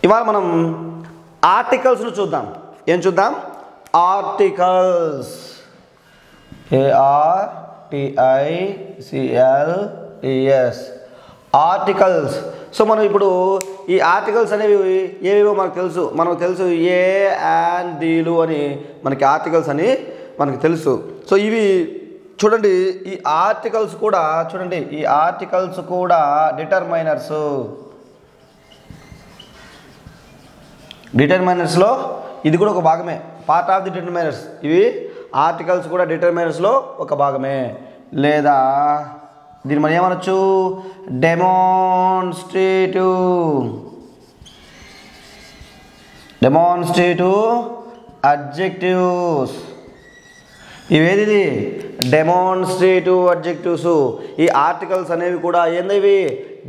ఇవాళ మనం ఆర్టికల్స్ను చూద్దాం. ఏం చూద్దాం? ఆర్టికల్స్. ARTICLES articles. సో మనం ఇప్పుడు ఈ ఆర్టికల్స్ అనేవి ఏవేవో మనకు తెలుసు ఏ అండ్ డీలు అని మనకి ఆర్టికల్స్ అని మనకు తెలుసు. సో ఇవి చూడండి, ఈ ఆర్టికల్స్ కూడా చూడండి, ఈ ఆర్టికల్స్ కూడా డిటర్మైనర్స్లో ఇది కూడా ఒక భాగమే, పార్ట్ ఆఫ్ ది డిటర్మైనర్స్. ఇవి ఆర్టికల్స్ కూడా డిటర్మైనర్స్లో ఒక భాగమే, లేదా దీన్ని మనం ఏమనొచ్చు, డెమాన్స్ట్రేటివ్ అడ్జెక్టివ్స్. ఇవేది డెమాన్స్ట్రేటివ్ అడ్జెక్టివ్స్. ఈ ఆర్టికల్స్ అనేవి కూడా ఏందవి?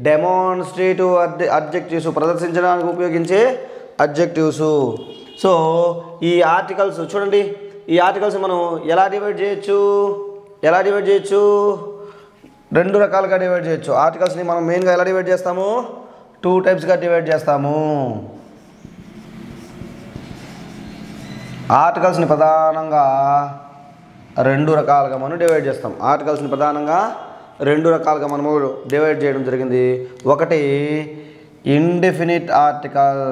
డెమాన్స్ట్రేటివ్ అడ్జెక్టివ్స్, ప్రదర్శించడానికి ఉపయోగించే అడ్జెక్టివ్స్. సో ఈ ఆర్టికల్స్ చూడండి, ఈ ఆర్టికల్స్ మనం ఎలా డివైడ్ చేయొచ్చు? రెండు రకాలుగా డివైడ్ చేయొచ్చు. ఆర్టికల్స్ని మనం మెయిన్గా ఎలా డివైడ్ చేస్తాము? 2 టైప్స్గా డివైడ్ చేస్తాము. ఆర్టికల్స్ని ప్రధానంగా 2 రకాలుగా మనం డివైడ్ చేస్తాం. ఆర్టికల్స్ని ప్రధానంగా 2 రకాలుగా మనము డివైడ్ చేయడం జరిగింది. ఒకటి ఇండెఫినిట్ ఆర్టికల్,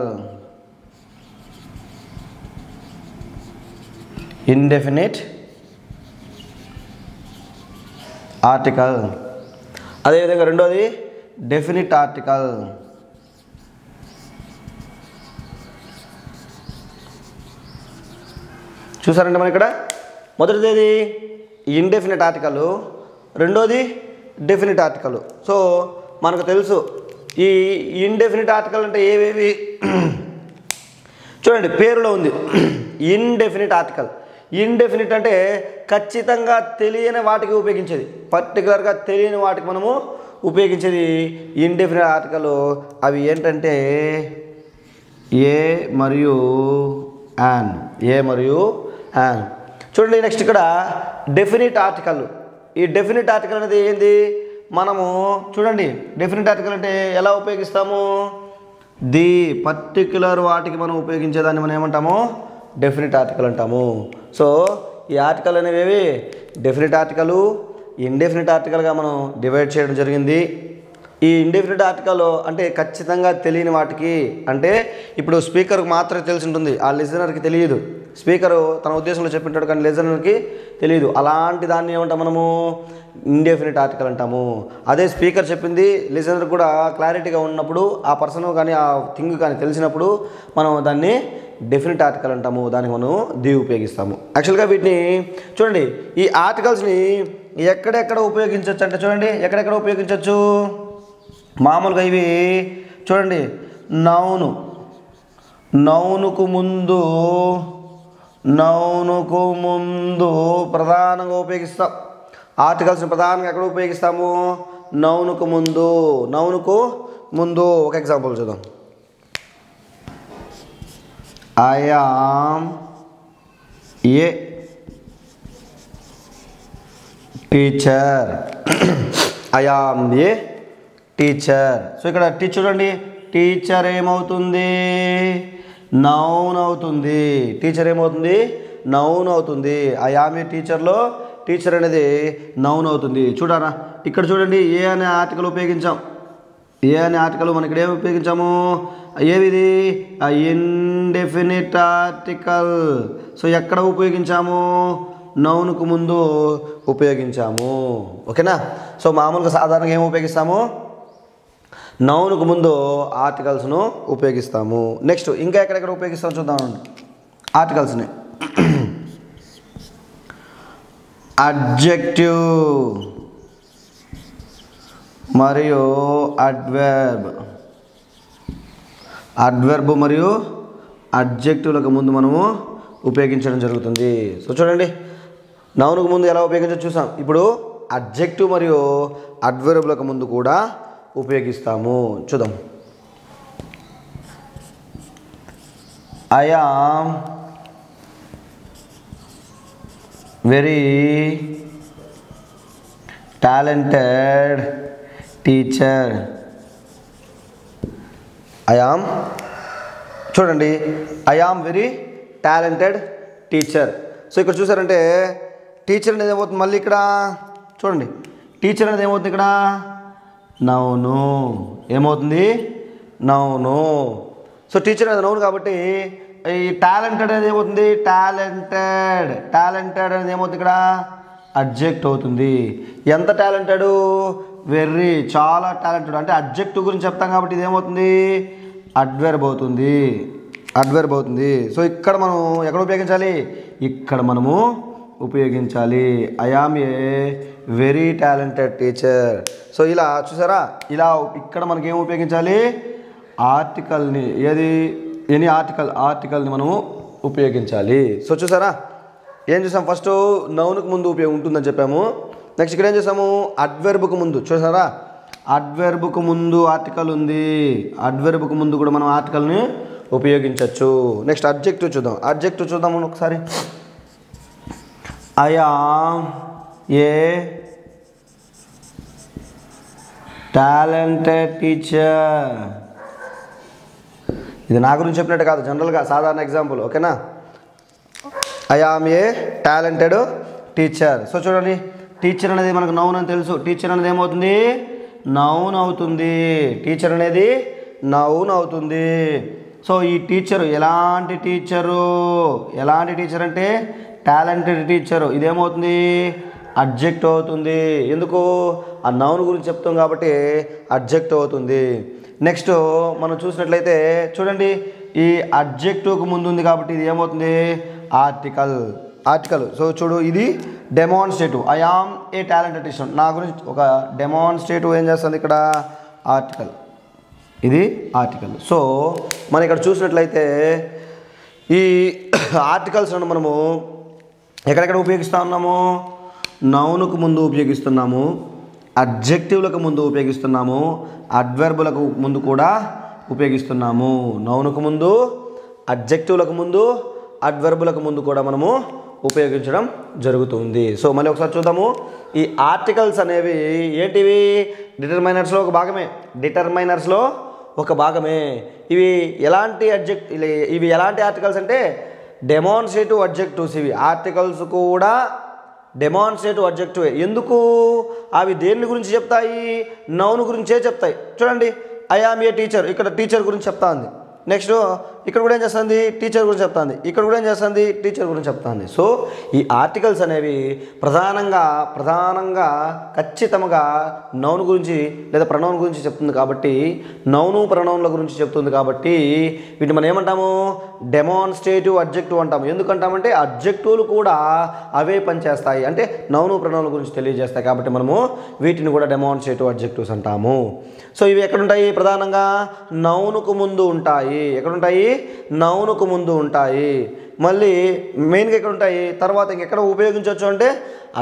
అదేవిధంగా రెండోది డెఫినిట్ ఆర్టికల్. చూసారంటే మనం ఇక్కడ మొదటిది ఇండెఫినిట్ ఆర్టికల్, రెండోది డెఫినిట్ ఆర్టికల్. సో మనకు తెలుసు ఈ ఇండెఫినిట్ ఆర్టికల్ అంటే ఏవేవి చూడండి, పేరులో ఉంది ఇండెఫినిట్ ఆర్టికల్. ఇండెఫినిట్ అంటే ఖచ్చితంగా తెలియని వాటికి ఉపయోగించేది, పర్టికులర్గా తెలియని వాటికి మనము ఉపయోగించేది ఇండెఫినిట్ ఆర్టికల్. అవి ఏంటంటే ఏ మరియు యాన్. చూడండి నెక్స్ట్ ఇక్కడ డెఫినిట్ ఆర్టికల్. ఈ డెఫినిట్ ఆర్టికల్ అనేది ఏంది? మనము చూడండి, డెఫినిట్ ఆర్టికల్ అంటే ఎలా ఉపయోగిస్తాము? ది పర్టిక్యులర్ వాటికి మనం ఉపయోగించేదాన్ని మనం ఏమంటాము? డెఫినిట్ ఆర్టికల్ అంటాము. సో ఈ ఆర్టికల్ అనేవి డెఫినిట్ ఆర్టికల్, ఇండెఫినిట్ ఆర్టికల్గా మనం డివైడ్ చేయడం జరిగింది. ఈ ఇండెఫినిట్ ఆర్టికల్ అంటే ఖచ్చితంగా తెలియని వాటికి, అంటే ఇప్పుడు స్పీకర్కి మాత్రమే తెలిసి ఉంటుంది, ఆ లిజనర్కి తెలియదు. స్పీకరు తన ఉద్దేశంలో చెప్పింటాడు కానీ లిజనర్కి తెలియదు. అలాంటి దాన్ని ఏమంటాం మనము? ఇండెఫినిట్ ఆర్టికల్ అంటాము. అదే స్పీకర్ చెప్పింది లిజనర్ కూడా క్లారిటీగా ఉన్నప్పుడు, ఆ పర్సన్ కానీ ఆ థింగ్ కానీ తెలిసినప్పుడు మనం దాన్ని డెఫినిట్ ఆర్టికల్ అంటాము. దానికి మనం ది ఉపయోగిస్తాము. యాక్చువల్గా వీటిని చూడండి, ఈ ఆర్టికల్స్ని ఎక్కడెక్కడ ఉపయోగించవచ్చు అంటే చూడండి, ఎక్కడెక్కడ ఉపయోగించవచ్చు? మామూలుగా ఇవి చూడండి, నౌనుకు ముందు ప్రధానంగా ఉపయోగిస్తాం. ఆర్టికల్స్ని ప్రధానంగా ఎక్కడ ఉపయోగిస్తాము? నౌనుకు ముందు. ఒక ఎగ్జాంపుల్ చూద్దాం. I am a teacher. So ఇక్కడ చూడండి, టీచర్ ఏమవుతుంది? నౌన్ అవుతుంది. నౌన్ అవుతుంది. ఐ యామ్ ఏ టీచర్లో టీచర్ అనేది నౌన్ అవుతుంది. చూడారా, ఇక్కడ చూడండి, ఏ అనే ఆర్టికల్ ఉపయోగించాం. ఏ అనే ఆర్టికల్ మనం ఇక్కడ ఏమి ఉపయోగించాము? ఏవిది? Indefinite article. సో ఎక్కడ ఉపయోగించాము? నౌన్కు ముందు ఉపయోగించాము. ఓకేనా? సో మామూలుగా సాధారణంగా ఏమి ఉపయోగిస్తాము? నౌన్కు ముందు ఆర్టికల్స్ను ఉపయోగిస్తాము. నెక్స్ట్ ఇంకా ఎక్కడెక్కడ ఉపయోగిస్తాము చూద్దాం ఆర్టికల్స్ని. అడ్జెక్టివ్ మరియు అడ్వర్బ్ మరియు అడ్జెక్టివ్లకు ముందు మనము ఉపయోగించడం జరుగుతుంది. సో చూడండి, నౌన్కు ముందు ఎలా ఉపయోగించో చూసాం. ఇప్పుడు అడ్జెక్టివ్ మరియు అడ్వర్బ్లకు ముందు కూడా ఉపయోగిస్తాము. చూద్దాం. I am very talented teacher. I am చూడండి, I am very talented teacher. So ఇక్కడ చూసారంటే టీచర్ అనేది ఏమవుతుంది, మళ్ళీ ఇక్కడ చూడండి టీచర్ అనేది ఏమవుతుంది ఇక్కడ నౌను, ఏమవుతుంది నౌను. సో టీచర్ అనేది నౌను కాబట్టి ఈ టాలెంటెడ్ అనేది ఏమవుతుంది టాలెంటెడ్ అనేది ఏమవుతుంది ఇక్కడ అడ్జెక్ట్ అవుతుంది. ఎంత టాలెంటెడ్, వెర్రీ, చాలా టాలెంటెడ్ అంటే అడ్జెక్టివ్ గురించి చెప్తాం కాబట్టి ఇది ఏమవుతుంది అడ్వర్బ్ అవుతుంది. సో ఇక్కడ మనం ఎక్కడ ఉపయోగించాలి, ఇక్కడ మనము ఉపయోగించాలి. I am a very talented teacher. So ఇలా చూసారా, ఇలా ఇక్కడ మనకి ఏం ఉపయోగించాలి ఆర్టికల్ని, ఎనీ ఆర్టికల్ని మనము ఉపయోగించాలి. సో చూసారా ఏం చూసాం, ఫస్ట్ నౌన్కు ముందు ఉంటుందని చెప్పాము. నెక్స్ట్ ఇక్కడ ఏం చేసాము అడ్వర్బ్కు ముందు, చూసారా అడ్వర్బ్కు ముందు ఆర్టికల్ ఉంది, అడ్వర్బ్కు ముందు కూడా మనం ఆర్టికల్ని ఉపయోగించవచ్చు. నెక్స్ట్ అడ్జెక్టివ్ చూద్దాం ఒకసారి. I am a talented teacher. ఇది నా గురించి చెప్పినట్టు కాదు, జనరల్గా సాధారణ ఎగ్జాంపుల్, ఓకేనా. I am a talented teacher. So చూడండి టీచర్ అనేది మనకు నౌన్ అని తెలుసు, టీచర్ అనేది ఏమవుతుంది నౌన్ అవుతుంది, టీచర్ అనేది నౌన్ అవుతుంది. సో ఈ టీచరు ఎలాంటి టీచర్ అంటే టాలెంటెడ్ టీచరు, ఇదేమవుతుంది అడ్జెక్ట్ అవుతుంది. ఎందుకు ఆ నౌన్ గురించి చెప్తాం కాబట్టి అడ్జెక్ట్ అవుతుంది. నెక్స్ట్ మనం చూసినట్లయితే చూడండి ఈ అడ్జెక్టివ్కి ముందు ఉంది కాబట్టి ఇది ఏమవుతుంది ఆర్టికల్. సో చూడు ఇది demonstrative, I am a talented teacher, నా గురించి ఒక డెమాన్స్ట్రేటివ్ ఏం చేస్తుంది ఇక్కడ ఆర్టికల్, ఇది ఆర్టికల్. సో మనం ఇక్కడ చూసినట్లయితే ఈ ఆర్టికల్స్ను మనము ఎక్కడెక్కడ ఉపయోగిస్తూ ఉన్నాము, నౌన్కు ముందు ఉపయోగిస్తున్నాము, అడ్జెక్టివ్లకు ముందు ఉపయోగిస్తున్నాము, అడ్వర్బులకు ముందు కూడా ఉపయోగిస్తున్నాము. నౌన్కు ముందు, అడ్జెక్టివ్లకు ముందు, అడ్వర్బులకు ముందు కూడా మనము ఉపయోగించడం జరుగుతుంది. సో మళ్ళీ ఒకసారి చూద్దాము. ఈ ఆర్టికల్స్ అనేవి ఏంటివి డిటర్మైనర్స్లో ఒక భాగమే. ఇవి ఎలాంటి ఆర్టికల్స్ అంటే డెమాన్స్ట్రేటివ్ అడ్జెక్టివ్స్. ఇవి ఆర్టికల్స్ కూడా డెమాన్స్ట్రేటివ్ అడ్జెక్టివ్. ఎందుకు అవి దేని గురించి చెప్తాయి, నౌన్ గురించే చెప్తాయి. చూడండి ఐ ఆమ్ ఏ టీచర్, ఇక్కడ టీచర్ గురించి చెప్తా ఉంది. నెక్స్ట్ ఇక్కడ కూడా ఏం చేస్తుంది టీచర్ గురించి చెప్తాంది, ఇక్కడ కూడా ఏం చేస్తుంది టీచర్ గురించి చెప్తాంది. సో ఈ ఆర్టికల్స్ అనేవి ప్రధానంగా ఖచ్చితంగా నౌన్ గురించి లేదా ప్రనౌన్ గురించి చెప్తుంది కాబట్టి, నౌను ప్రనౌన్ల గురించి చెప్తుంది కాబట్టి వీటిని మనం ఏమంటాము డెమాన్స్ట్రేటివ్ అడ్జెక్టివ్ అంటాము. ఎందుకంటామంటే అడ్జెక్టివ్లు కూడా అవే పనిచేస్తాయి, అంటే నౌను ప్రనౌన్ల గురించి తెలియజేస్తాయి కాబట్టి మనము వీటిని కూడా డెమాన్స్ట్రేటివ్ అడ్జెక్టివ్స్ అంటాము. సో ఇవి ఎక్కడుంటాయి ప్రధానంగా నౌనుకు ముందు ఉంటాయి. ఎక్కడుంటాయి నౌనుకు ముందు ఉంటాయి. మళ్ళీ మెయిన్గా ఎక్కడ ఉంటాయి, తర్వాత ఇంకెక్కడ ఉపయోగించవచ్చు అంటే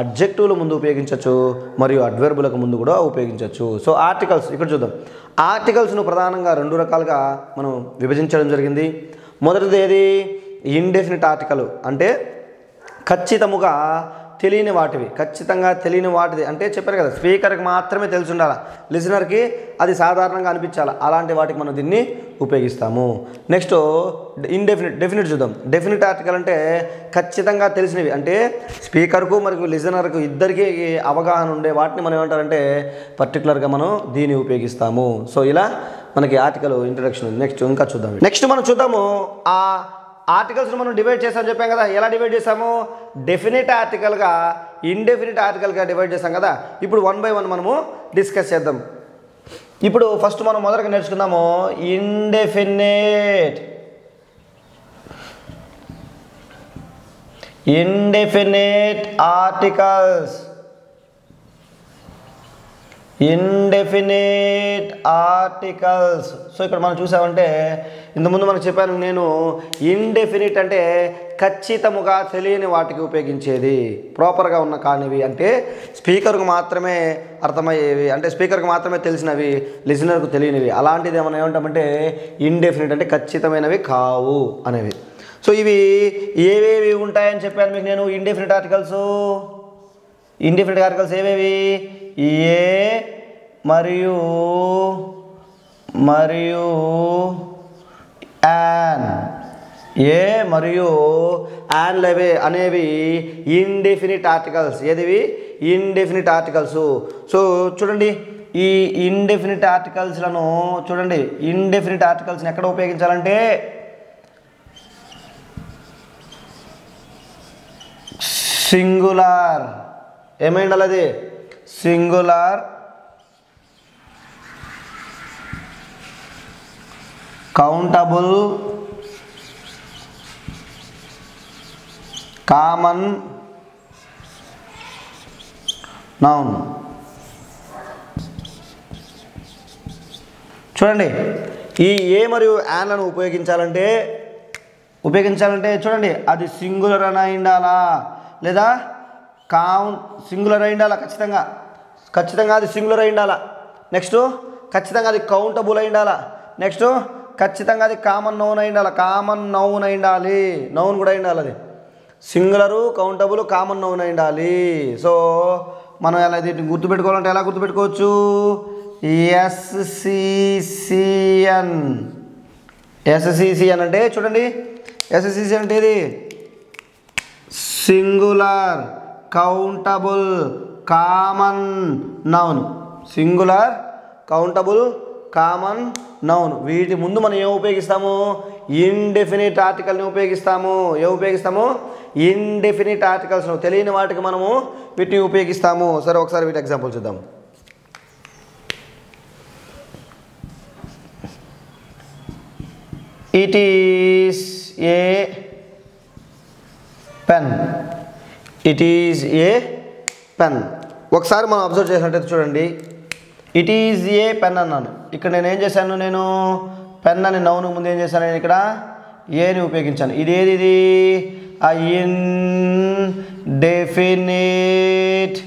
అడ్జెక్టివ్ల ముందు ఉపయోగించవచ్చు మరియు అడ్వర్బులకు ముందు కూడా ఉపయోగించవచ్చు. సో ఆర్టికల్స్ ఇక్కడ చూద్దాం. ఆర్టికల్స్ను ప్రధానంగా రెండు రకాలుగా మనం విభజించడం జరిగింది. మొదటిది ఏది ఇండెఫినిట్ ఆర్టికల్, అంటే ఖచ్చితంగా తెలియని వాటిది అంటే చెప్పారు కదా స్పీకర్కి మాత్రమే తెలిసి ఉండాలి, లిజనర్కి అది సాధారణంగా అనిపించాలి, అలాంటి వాటికి మనం దీన్ని ఉపయోగిస్తాము. నెక్స్ట్ డెఫినిట్ చూద్దాం. డెఫినిట్ ఆర్టికల్ అంటే ఖచ్చితంగా తెలిసినవి, అంటే స్పీకర్కు మరియు లిజనర్కు ఇద్దరికి అవగాహన ఉండే వాటిని మనం ఏమంటారంటే పర్టికులర్గా మనం దీన్ని ఉపయోగిస్తాము. సో ఇలా మనకి ఆర్టికల్ ఇంట్రడక్షన్. నెక్స్ట్ ఇంకా చూద్దాం. నెక్స్ట్ మనం చూద్దాము ఆ ఆర్టికల్స్ను మనం డివైడ్ చేసామని చెప్పాం కదా. ఎలా డివైడ్ చేసాము, డెఫినిట్ ఆర్టికల్గా ఇండెఫినిట్ ఆర్టికల్గా డివైడ్ చేసాం కదా. ఇప్పుడు 1 by 1 మనము డిస్కస్ చేద్దాం. ఇప్పుడు ఫస్ట్ మనం మొదటగా నేర్చుకుందాము indefinite articles. Indefinite articles. So ఇక్కడ మనం చూసామంటే ఇంతకుముందు మనకు చెప్పాను నేను, ఇండెఫినిట్ అంటే ఖచ్చితముగా తెలియని వాటికి ఉపయోగించేది, ప్రాపర్గా ఉన్న కానివి, అంటే స్పీకర్కు మాత్రమే అర్థమయ్యేవి, అంటే స్పీకర్కి మాత్రమే తెలిసినవి, లిజనర్కు తెలియనివి. అలాంటిది ఏమైనా ఏమంటామంటే ఇండెఫినిట్ అంటే ఖచ్చితమైనవి కావు అనేవి. సో ఇవి ఏవేవి ఉంటాయని చెప్పాను మీకు నేను. ఇండెఫినిట్ ఆర్టికల్స్ ఏవేవి, ఏ మరియు యాన్. ఏ మరియు యాన్ అనేవి ఇండెఫినిట్ ఆర్టికల్స్. ఏదివి? Indefinite articles. సో చూడండి, ఈ ఇండెఫినిట్ ఆర్టికల్స్లను చూడండి, ఇండెఫినిట్ ఆర్టికల్స్ని ఎక్కడ ఉపయోగించాలంటే సింగులార్. ఏమైండాలి అది? సింగులార్ కౌంటబుల్ కామన్ నౌన్. చూడండి, ఈ ఏ మరియు యాన్లను ఉపయోగించాలంటే చూడండి, అది సింగులర్ అని ఉండాలా లేదా సింగులర్ అయి ఉండాలా? ఖచ్చితంగా అది సింగులర్ అయి ఉండాలా. నెక్స్ట్ ఖచ్చితంగా అది కౌంటబుల్ అయి ఉండాలా. నెక్స్ట్ ఖచ్చితంగా అది కామన్ నౌన్ అయి ఉండాలి. కామన్ నౌన్ అయి ఉండాలి. నౌన్ కూడా అయి ఉండాలి. అది సింగులరు, కౌంటబుల్, కామన్ నౌన్ అయి ఉండాలి. సో మనం ఎలా దీన్ని గుర్తుపెట్టుకోవాలంటే ఎలా గుర్తుపెట్టుకోవచ్చు? SCCN. SCCN అంటే చూడండి, SCCN అంటే ఇది singular countable common noun. Singular countable common noun. వీటి ముందు మనం ఏం ఉపయోగిస్తాము? ఇండెఫినిట్ ఆర్టికల్ని ఉపయోగిస్తాము. ఏం ఉపయోగిస్తాము? ఇండెఫినిట్ ఆర్టికల్స్ను. తెలియని వాటికి మనము వీటిని ఉపయోగిస్తాము. సరే, ఒకసారి వీటి ఎగ్జాంపుల్ చూద్దాం. It is a pen. It is a pen. ఒకసారి మనం అబ్జర్వ్ చేసినట్టయితే చూడండి, ఇట్ ఈజ్ ఏ పెన్ అన్నాను. ఇక్కడ నేను ఏం చేశాను? నేను పెన్ అని నౌన్ ముందు ఏం చేశాను? నేను ఇక్కడ ఏని ఉపయోగించాను. ఇది ఏది? ఇది ఇండెఫినిట్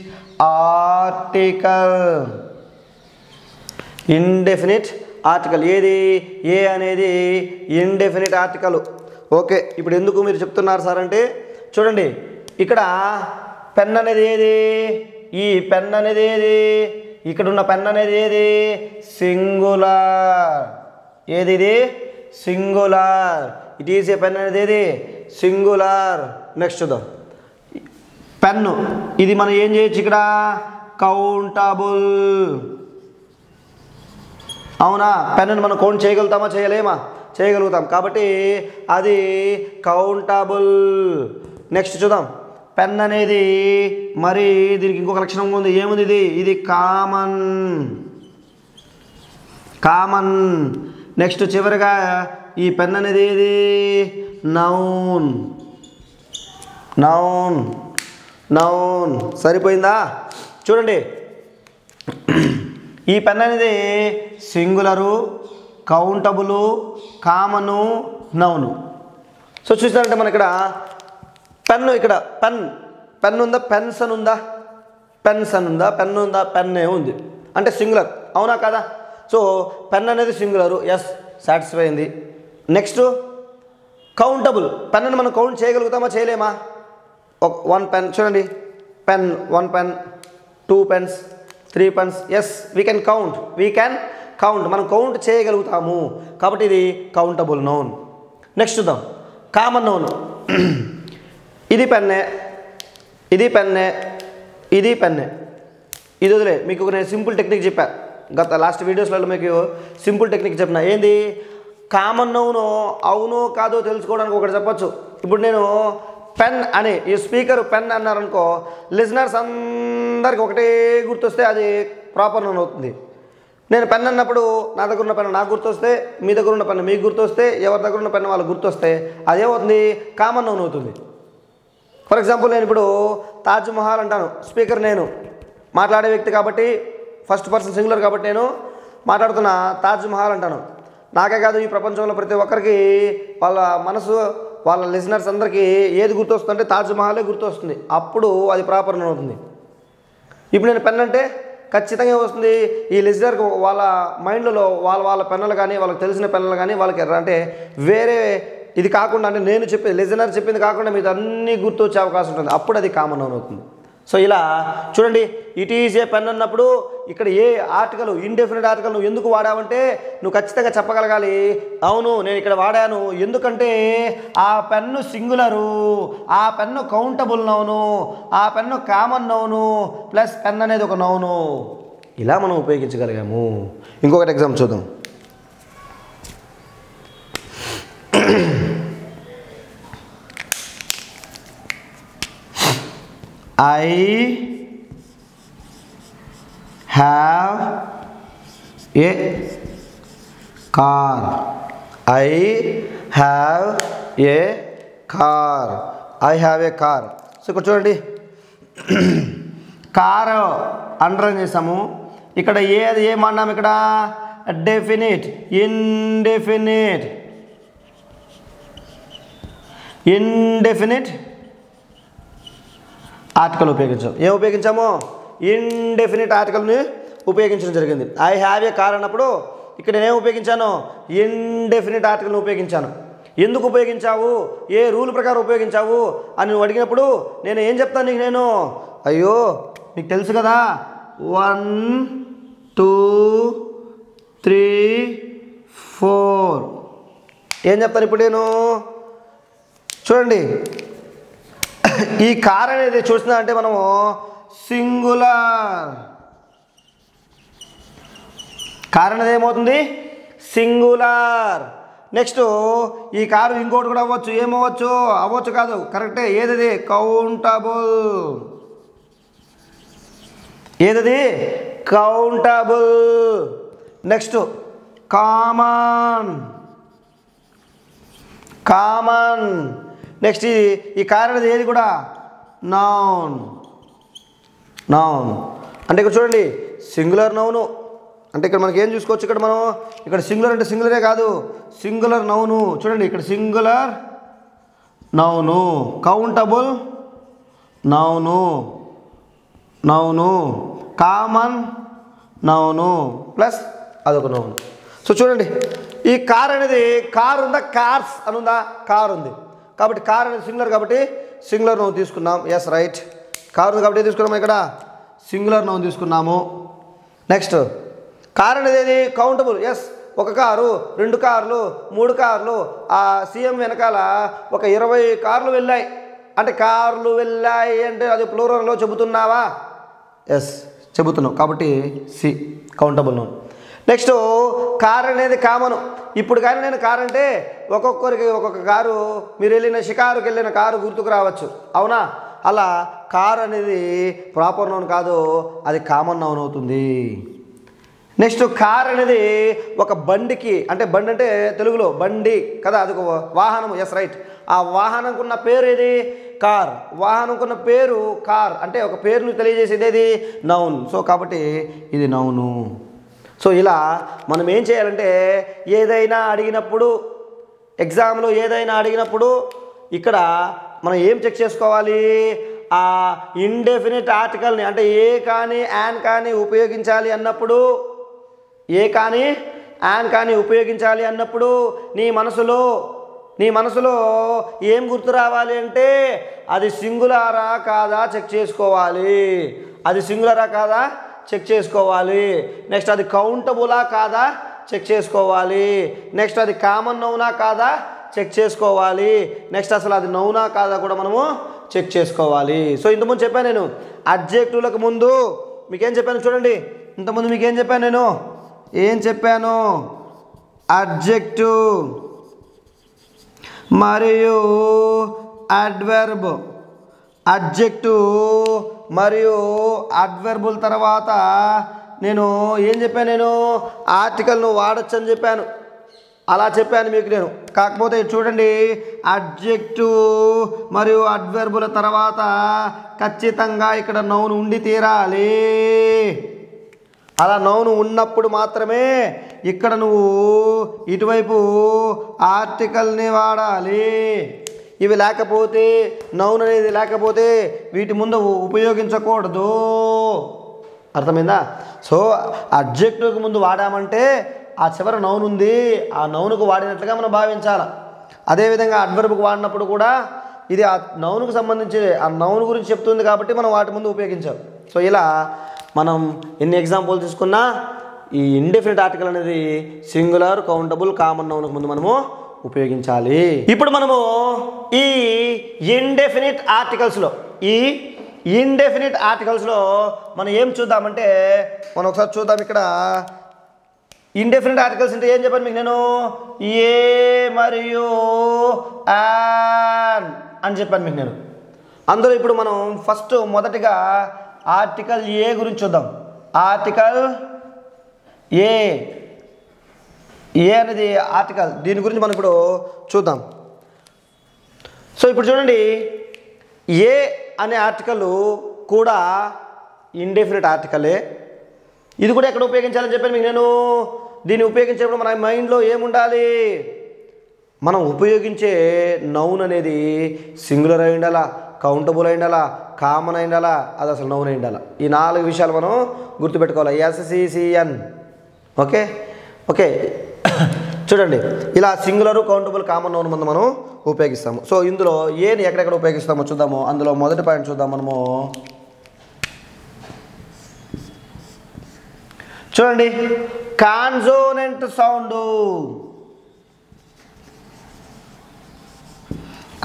ఆర్టికల్. Indefinite article. ఏది? ఏ అనేది ఇండెఫినిట్ ఆర్టికల్. ఓకే, ఇప్పుడు ఎందుకు మీరు చెప్తున్నారు సార్ అంటే చూడండి, ఇక్కడ పెన్ అనేది ఏది? ఈ పెన్ అనేది ఏది? ఇక్కడ ఉన్న పెన్ అనేది ఏది? సింగులర్. ఏది? ఇది singular. It is a pen అనేది ఏది? సింగులర్. నెక్స్ట్ చూద్దాం, పెన్ను. ఇది మనం ఏం చేయొచ్చు ఇక్కడ? కౌంటబుల్. అవునా? పెన్నుని మనం కౌంట్ చేయగలుగుతామా? చేయలేమా? చేయగలుగుతాం. కాబట్టి అది కౌంటబుల్. నెక్స్ట్ చూద్దాం, పెన్ అనేది మరి దీనికి ఇంకొక లక్షణం ఉంది. ఏముంది? ఇది కామన్. నెక్స్ట్ చివరిగా ఈ పెన్ అనేది ఏది? నౌన్. సరిపోయిందా? చూడండి, ఈ పెన్ అనేది singular, countable, common, noun. So చూసినారంటే మన ఇక్కడ పెన్ను, ఇక్కడ పెన్ ఉందా? పెన్స్ అని ఉందా? పెన్ ఉందా? పెన్నే ఉంది అంటే సింగులర్. అవునా కదా? సో పెన్ అనేది సింగులరు. ఎస్, సాటిస్ఫై అయింది. Next countable. పెన్ అని మనం కౌంట్ చేయగలుగుతామా? చేయలేమా? One pen. చూడండి, pen, 1 pen, 2 pens, 3 pens. Yes, we can count. మనం కౌంట్ చేయగలుగుతాము. కాబట్టి ఇది కౌంటబుల్ నౌన్. నెక్స్ట్ చూద్దాం, కామన్ నౌన్. ఇది పెన్నే, ఇది పెన్నే, ఇది పెన్నే. ఇది వదిలే, మీకు నేను సింపుల్ టెక్నిక్ చెప్పా. లాస్ట్ వీడియోస్లలో మీకు సింపుల్ టెక్నిక్ చెప్పిన. ఏంది? కామన్ నౌను అవునో కాదో తెలుసుకోవడానికి ఒకటి చెప్పచ్చు. ఇప్పుడు నేను పెన్ అని, ఈ స్పీకర్ పెన్ అన్నారనుకో, లిజనర్స్ అందరికి ఒకటే గుర్తొస్తే అది ప్రాపర్ నౌన్ అవుతుంది. నేను పెన్ అన్నప్పుడు నా దగ్గర ఉన్న పెన్ నాకు గుర్తొస్తే, మీ దగ్గర ఉన్న పెన్ మీకు గుర్తొస్తే, ఎవరి దగ్గర ఉన్న పెన్ వాళ్ళకి గుర్తొస్తే అదేమవుతుంది? కామన్ నౌన్ అవుతుంది. ఫర్ ఎగ్జాంపుల్, నేను ఇప్పుడు తాజ్ మహల్ అంటాను. స్పీకర్ నేను, మాట్లాడే వ్యక్తి కాబట్టి ఫస్ట్ పర్సన్ సింగులర్ కాబట్టి నేను మాట్లాడుతున్న తాజ్ మహల్ అంటాను. నాకే కాదు, ఈ ప్రపంచంలో ప్రతి ఒక్కరికి వాళ్ళ మనసు, వాళ్ళ లిజనర్స్ అందరికీ ఏది గుర్తొస్తుందంటే తాజ్ మహలే గుర్తొస్తుంది. అప్పుడు అది ప్రాపర్ నౌన్ అవుతుంది. ఇప్పుడు నేను పెన్ అంటే ఖచ్చితంగా వస్తుంది ఈ లిజనర్కి వాళ్ళ మైండ్లో వాళ్ళ పెన్నులు కానీ, వాళ్ళకి తెలిసిన పెన్నులు కానీ, వాళ్ళకి అంటే వేరే ఇది కాకుండా, అంటే నేను చెప్పేది లిజనర్ చెప్పింది కాకుండా మీకు అన్నీ గుర్తొచ్చే అవకాశం ఉంటుంది. అప్పుడు అది కామన్ నౌన్ అవుతుంది. సో ఇలా చూడండి, ఇట్ ఈజ్ ఏ పెన్ అన్నప్పుడు ఇక్కడ ఏ ఆర్టికల్, ఇండెఫినిట్ ఆర్టికల్ నువ్వు ఎందుకు వాడావంటే నువ్వు ఖచ్చితంగా చెప్పగలగాలి, అవును నేను ఇక్కడ వాడాను, ఎందుకంటే ఆ పెన్ను సింగులరు, ఆ పెన్ను కౌంటబుల్ నౌను, ఆ pen common noun plus pen అనేది ఒక నౌను. ఇలా మనం ఉపయోగించగలిగాము. ఇంకొకటి ఎగ్జాంపుల్ చూద్దాం. I have a car. I have a car. I have a car. So ఇక్కడ చూడండి, కార్ అండర్లైన్ చేసాము. ఇక్కడ ఏమన్నాము, ఇక్కడ డెఫినిట్, ఇండెఫినిట్, ఇండెఫినిట్ ఆర్టికల్ ఉపయోగించాము. ఏం ఉపయోగించాము? ఇండెఫినిట్ ఆర్టికల్ని ఉపయోగించడం జరిగింది. ఐ హ్యావ్ ఏ కార్ అన్నప్పుడు ఇక్కడ నేనేం ఉపయోగించాను? ఇండెఫినిట్ ఆర్టికల్ని ఉపయోగించాను. ఎందుకు ఉపయోగించావు, ఏ రూల్ ప్రకారం ఉపయోగించావు అని నువ్వు అడిగినప్పుడు నేను ఏం చెప్తాను నీకు, నేను అయ్యో నీకు తెలుసు కదా 1 2 3 4 ఏం చెప్తాను ఇప్పుడు నేను? చూడండి, ఈ కార్ అనేది చూస్తున్నా అంటే మనము సింగులర్, కార్ అనేది ఏమవుతుంది? సింగులర్. నెక్స్ట్ ఈ కారు ఇంకోటి కూడా అవ్వచ్చు, ఏమవ్వచ్చు? అవ్వచ్చు కాదు, కరెక్టే. ఏదది? కౌంటబుల్. ఏదది? Countable. Next common, common. Next ఈ కార్ అనేది ఏది కూడా? నౌన్. నౌన్ అంటే ఇక్కడ చూడండి, సింగులర్ నౌను అంటే ఇక్కడ మనకి ఏం చూసుకోవచ్చు, ఇక్కడ మనం ఇక్కడ సింగులర్ అంటే సింగులరే కాదు, సింగులర్ నౌను. చూడండి ఇక్కడ singular noun, countable noun, noun, common noun plus అదొక నౌను. సో చూడండి, ఈ కార్ అనేది కార్ ఉందా? కార్స్ అని ఉందా? కార్ ఉంది కాబట్టి కార్ అనేది సింగులర్ కాబట్టి సింగులర్ నౌన్ తీసుకున్నాం. Yes right. కార్ ఉంది కాబట్టి తీసుకున్నాము, ఇక్కడ సింగులర్ నౌన్ తీసుకున్నాము. నెక్స్ట్ కార్ అనేది ఏది? కౌంటబుల్. ఎస్, ఒక కారు, 2 కార్లు, 3 కార్లు, ఆ సీఎం వెనకాల ఒక 20 కార్లు వెళ్ళాయి అంటే కార్లు వెళ్ళాయి అంటే అది ప్లూరల్లో చెబుతున్నావా? ఎస్ చెబుతున్నావు కాబట్టి see countable noun. Next car అనేది కామను. ఇప్పుడు కానీ నేను కార్ అంటే ఒక్కొక్కరికి ఒక్కొక్క కారు, మీరు వెళ్ళిన షికారుకి వెళ్ళిన కారు గుర్తుకు రావచ్చు, అవునా? అలా కార్ అనేది ప్రాపర్ నౌన్ కాదు, అది కామన్ నౌన్ అవుతుంది. నెక్స్ట్ కార్ అనేది ఒక బండికి, అంటే బండి అంటే తెలుగులో బండి కదా, అది ఒక వాహనం. Yes right. ఆ వాహనంకున్న పేరు ఏది? కార్. వాహనంకున్న పేరు కార్ అంటే ఒక పేరును తెలియజేసేది ఏది? నౌన్. సో కాబట్టి ఇది నౌను. సో ఇలా మనం ఏం చేయాలంటే ఏదైనా అడిగినప్పుడు, ఎగ్జామ్లో ఏదైనా అడిగినప్పుడు ఇక్కడ మనం ఏం చెక్ చేసుకోవాలి? ఆ ఇండెఫినిట్ ఆర్టికల్ని అంటే ఏ కానీ యాన్ కానీ ఉపయోగించాలి అన్నప్పుడు, ఏ కానీ యాన్ కానీ ఉపయోగించాలి అన్నప్పుడు నీ మనసులో ఏం గుర్తు రావాలి అంటే అది సింగులరా కాదా చెక్ చేసుకోవాలి. అది సింగులరా కాదా చెక్ చేసుకోవాలి. నెక్స్ట్ అది కౌంటబులా కాదా చెక్ చేసుకోవాలి. నెక్స్ట్ అది కామన్ నౌనా కాదా చెక్ చేసుకోవాలి. నెక్స్ట్ అసలు అది నౌనా కాదా కూడా మనము చెక్ చేసుకోవాలి. సో ఇంతకుముందు చెప్పాను నేను అడ్జెక్టివ్లకు ముందు మీకేం చెప్పాను చూడండి. ఇంతకుముందు మీకేం చెప్పాను నేను? ఏం చెప్పాను? అడ్జెక్టివ్ మరియు అడ్వర్బ్. అడ్జెక్టివ్ మరియు అడ్వర్బుల తర్వాత నేను ఏం చెప్పాను? నేను ఆర్టికల్ను వాడచ్చు అని చెప్పాను. అలా చెప్పాను మీకు నేను. కాకపోతే చూడండి, అడ్జెక్టివ్ మరియు అడ్వర్బుల తర్వాత ఖచ్చితంగా ఇక్కడ నౌన్ ఉండి తీరాలి. అలా నౌన్ ఉన్నప్పుడు మాత్రమే ఇక్కడ నువ్వు ఇటువైపు ఆర్టికల్ని వాడాలి. ఇవి లేకపోతే, నౌన్ అనేది లేకపోతే వీటి ముందు ఉపయోగించకూడదు. అర్థమైందా? సో అడ్జెక్టివ్కి ముందు వాడామంటే ఆ చివర నౌన్ ఉంది, ఆ నౌన్కు వాడినట్లుగా మనం భావించాలి. అదేవిధంగా అడ్వర్బ్కి వాడినప్పుడు కూడా ఇది ఆ నౌన్కు సంబంధించి ఆ నౌన్ గురించి చెప్తుంది కాబట్టి మనం వాటి ముందు ఉపయోగించాం. సో ఇలా మనం ఎన్ని ఎగ్జాంపుల్ తీసుకున్నా ఈ ఇండెఫినిట్ ఆర్టికల్ అనేది సింగులర్, కౌంటబుల్, కామన్ నౌన్కు ముందు మనము ఉపయోగించాలి. ఇప్పుడు మనము ఈ ఇండెఫినిట్ ఆర్టికల్స్లో మనం ఏం చూద్దామంటే మనం ఒకసారి చూద్దాం. ఇక్కడ ఇండెఫినిట్ ఆర్టికల్స్ అంటే ఏం చెప్పాను మీకు నేను? ఏ మరియు యాన్ అని చెప్పాను మీకు నేను. అందులో ఇప్పుడు మనం ఫస్ట్ మొదటిగా ఆర్టికల్ ఏ గురించి చూద్దాం. ఆర్టికల్ ఏ అనేది ఆర్టికల్, దీని గురించి మనం ఇప్పుడు చూద్దాం. సో ఇప్పుడు చూడండి, ఏ అనే ఆర్టికల్ కూడా ఇండెఫినిట్ ఆర్టికలే. ఇది కూడా ఎక్కడ ఉపయోగించాలని చెప్పాను మీకు నేను. దీన్ని ఉపయోగించేటప్పుడు మన మైండ్లో ఏముండాలి? మనం ఉపయోగించే నౌన్ అనేది సింగులర్ అయి ఉండాలా, కౌంటబుల్ అయి ఉండాలా, కామన్ అయి ఉండాలా, అది అసలు నౌన్ అయి ఉండాలా. ఈ 4 విషయాలు మనం గుర్తుపెట్టుకోవాలి. SCCN. ఓకే ఓకే చూడండి, ఇలా సింగులరు, కౌంటబుల్, కామన్ నౌన్ ముందు మనం ఉపయోగిస్తాము. సో ఇందులో ఏని ఎక్కడెక్కడ ఉపయోగిస్తామో చూద్దాము. అందులో మొదటి పాయింట్ చూద్దాం మనము. చూడండి, కాన్సోనెంట్ సౌండ్.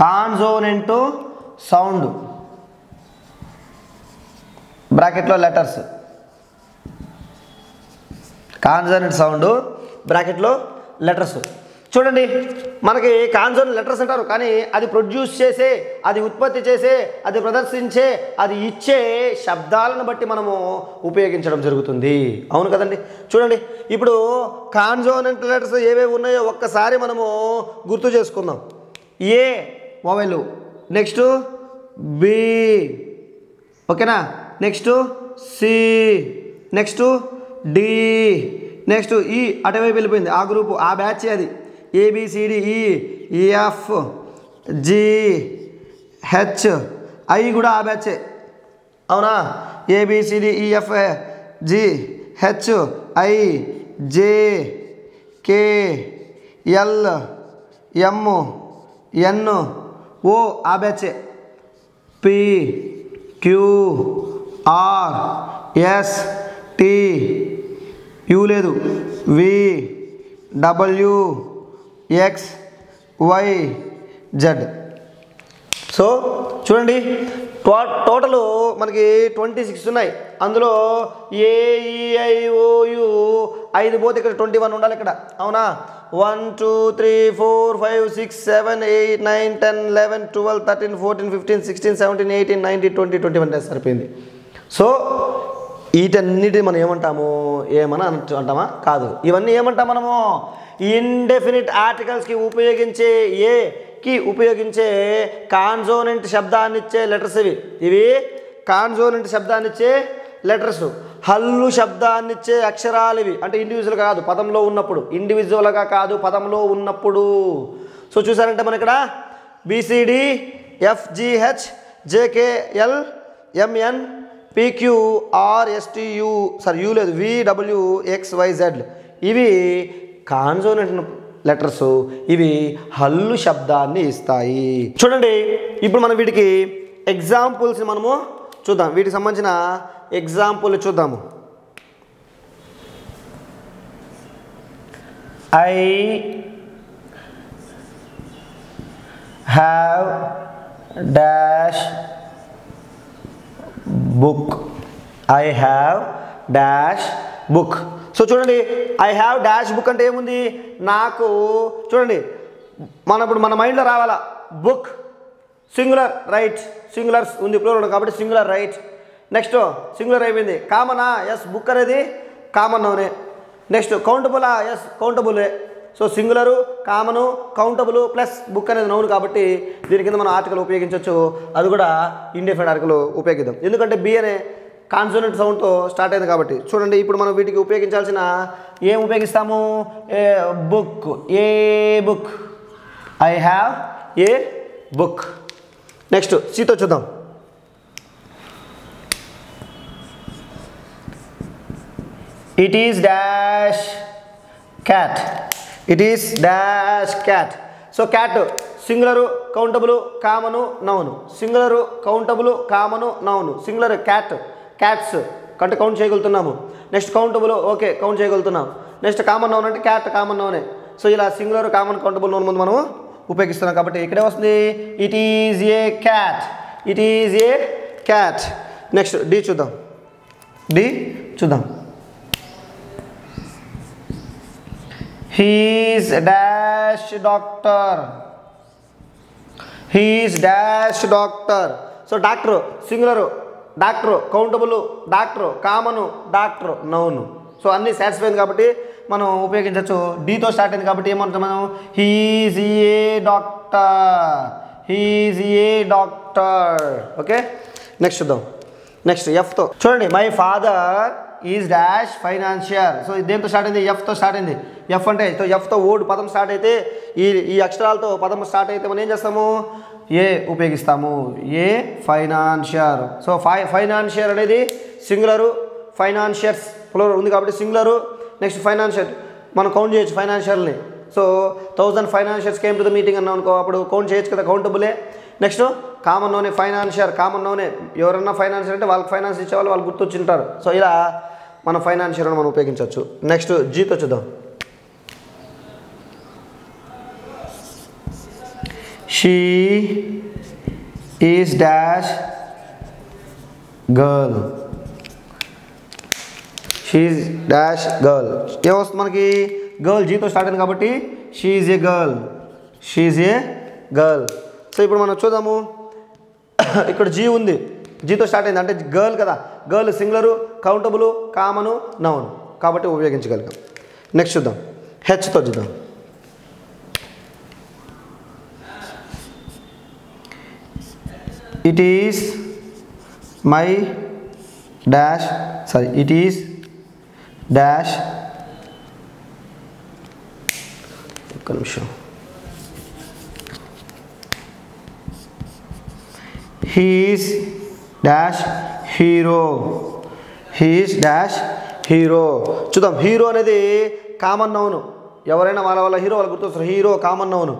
కాన్సోనెంట్ సౌండ్ బ్రాకెట్లో లెటర్స్. కాన్సోనెంట్ సౌండ్ బ్రాకెట్లో లెటర్స్. చూడండి, మనకి కాన్సోనెంట్ లెటర్స్ అంటారు, కానీ అది ప్రొడ్యూస్ చేసే, అది ఉత్పత్తి చేసే, అది ప్రదర్శించే, అది ఇచ్చే శబ్దాలను బట్టి మనము ఉపయోగించడం జరుగుతుంది. అవును కదండి. చూడండి, ఇప్పుడు కాన్సోనెంట్ లెటర్స్ ఏవేవి ఉన్నాయో ఒక్కసారి మనము గుర్తు చేసుకుందాం. ఏ వవెలు, నెక్స్ట్ బి, ఓకేనా, next C, next D, next E అటువైపు వెళ్ళిపోయింది, ఆ గ్రూపు, ఆ బ్యాచ్ అది. ABCDEF GH ఐ కూడా ఆ బ్యాచే, అవునా. ABCDEF GH I J K L M N O ఆ బ్యాచే. P Q R S T U లేదు, V W X Y Z. So చూడండి, టోటల్ మనకి 26 ఉన్నాయి. అందులో AEIOU 5 పోతే ఇక్కడ 21 ఉండాలి ఇక్కడ, అవునా. 1 2 3 4 5 6 7 8 9 10 11 12 13 14 15 16 17 18 19 20 21 సరిపోయింది. సో వీటన్నిటిని మనం ఏమంటాము? ఏమన్నా అంటామా? కాదు. ఇవన్నీ ఏమంటాం మనము? ఇండెఫినిట్ ఆర్టికల్స్కి ఉపయోగించే కాన్సోనెంట్ శబ్దాన్నిచ్చే లెటర్స్ ఇవి కాన్సోనెంట్ శబ్దాన్నిచ్చే లెటర్స్. హల్లు శబ్దాన్నిచ్చే అక్షరాలు ఇవి. అంటే ఇండివిజువల్గా కాదు, పదంలో ఉన్నప్పుడు. ఇండివిజువల్గా కాదు, పదంలో ఉన్నప్పుడు. సో చూసారంటే మన ఇక్కడ BCDFGH JKL MN PQRSTU you లేదు, VWXYZ ఇవి కాన్సోనెంట్ లెటర్స్. ఇవి హల్లు శబ్దాన్ని ఇస్తాయి. చూడండి, ఇప్పుడు మనం వీటికి ఎగ్జాంపుల్స్ మనము చూద్దాం. వీటికి సంబంధించిన ఎగ్జాంపుల్ చూద్దాము. I have dash book. I have dash book. So చూడండి, ఐ హ్యావ్ డాష్ బుక్ అంటే ఏముంది? నాకు చూడండి, ఇప్పుడు మన మైండ్లో రావాలా, బుక్ సింగులర్ రైట్, సింగులర్స్ ఉంది ప్లూరల్ కాబట్టి సింగులర్ రైట్. నెక్స్ట్ సింగులర్ అయిపోయింది. కామనా? ఎస్, బుక్ అనేది కామన్ నౌనే. నెక్స్ట్ కౌంటబులా? ఎస్, కౌంటబులే. So singular, common, countable plus book అనేది నౌన్ కాబట్టి దీని కింద మనం ఆర్టికల్ ఉపయోగించవచ్చు. అది కూడా ఇండెఫినిట్ ఆర్టికల్ ఉపయోగిద్దాం, ఎందుకంటే బి అనే కాన్సోనెంట్ సౌండ్తో స్టార్ట్ అయింది కాబట్టి. చూడండి, ఇప్పుడు మనం వీటికి ఉపయోగించాల్సిన ఏం ఉపయోగిస్తాము? Book. A book, I have a book. Next సీతో చూద్దాం. It is dash cat. It is dash cat. So cat singular, countable common noun, singular countable common noun, singular cats అంటే కౌంట్ చేయగలుగుతున్నాము. నెక్స్ట్ కౌంటబుల్ ఓకే కౌంట్ చేయగలుగుతున్నాం. Next common noun అంటే cat common నౌనే. So ఇలా singular common countable noun ముందు మనం ఉపయోగిస్తున్నాం కాబట్టి ఇక్కడే వస్తుంది it is a cat, it is a cat. Next D చూద్దాం. He is dash doctor, he is dash doctor. So doctor singular, doctor countable, doctor common, doctor noun. So అన్నీ సాటిస్ఫైంది కాబట్టి మనం ఉపయోగించవచ్చు. డీతో స్టార్ట్ అయింది కాబట్టి ఏమంటాం మనం he is A doctor, he is A doctor. Okay next చూద్దాం. నెక్స్ట్ ఎఫ్తో చూడండి. My father is dash financier. So దేంతో స్టార్ట్ అయింది? ఎఫ్తో స్టార్ట్ అయింది. ఎఫ్ అంటే ఎఫ్తో ఓడ్ పదం స్టార్ట్ అయితే ఈ అక్షరాలతో పదం స్టార్ట్ అయితే మనం ఏం చేస్తాము? ఏ ఉపయోగిస్తాము. A financier. సో ఫైనాన్షియర్ అనేది సింగులరు, ఫైనాన్షియర్స్ ప్లూరల్ ఉంది కాబట్టి సింగులరు. నెక్స్ట్ ఫైనాన్షియర్ మనం కౌంట్ చేయొచ్చు ఫైనాన్షియర్ని. So 1000 financiers came to the meeting అన్నాం అనుకో, అప్పుడు కౌంట్ చేయొచ్చు కదా, కౌంటబులే. నెక్స్ట్ కామన్ నౌనే ఫైనాన్షియర్, కామన్ నౌనే. ఎవరన్నా ఫైనాన్షియర్ అంటే వాళ్ళకి ఫైనాన్స్ ఇచ్చేవాళ్ళు వాళ్ళు గుర్తొచ్చింటారు. సో ఇలా మనం ఫైనాన్షియర్ మనం ఉపయోగించవచ్చు. నెక్స్ట్ జీతో చూద్దాం. She is dash girl, she is dash girl. ఏమొస్తుంది మనకి? గర్ల్ జీతో స్టార్ట్ అయింది కాబట్టి she is a girl, she is a girl. So ఇప్పుడు మనం చూద్దాము. ఇక్కడ జీ ఉంది, జీతో స్టార్ట్ అయింది అంటే గర్ల్ కదా. Girl singular, countable, common, noun కాబట్టి ఉపయోగించగలిగాం. నెక్స్ట్ చూద్దాం. హెచ్తో చూద్దాం. It is my dash it is dash. ఒక్క నిమిషం. He is dash hero, he is dash hero. చూద్దాం. హీరో అనేది కామన్ నౌను. ఎవరైనా వాళ్ళ హీరో వాళ్ళు గుర్తొస్తారు. Hero common noun.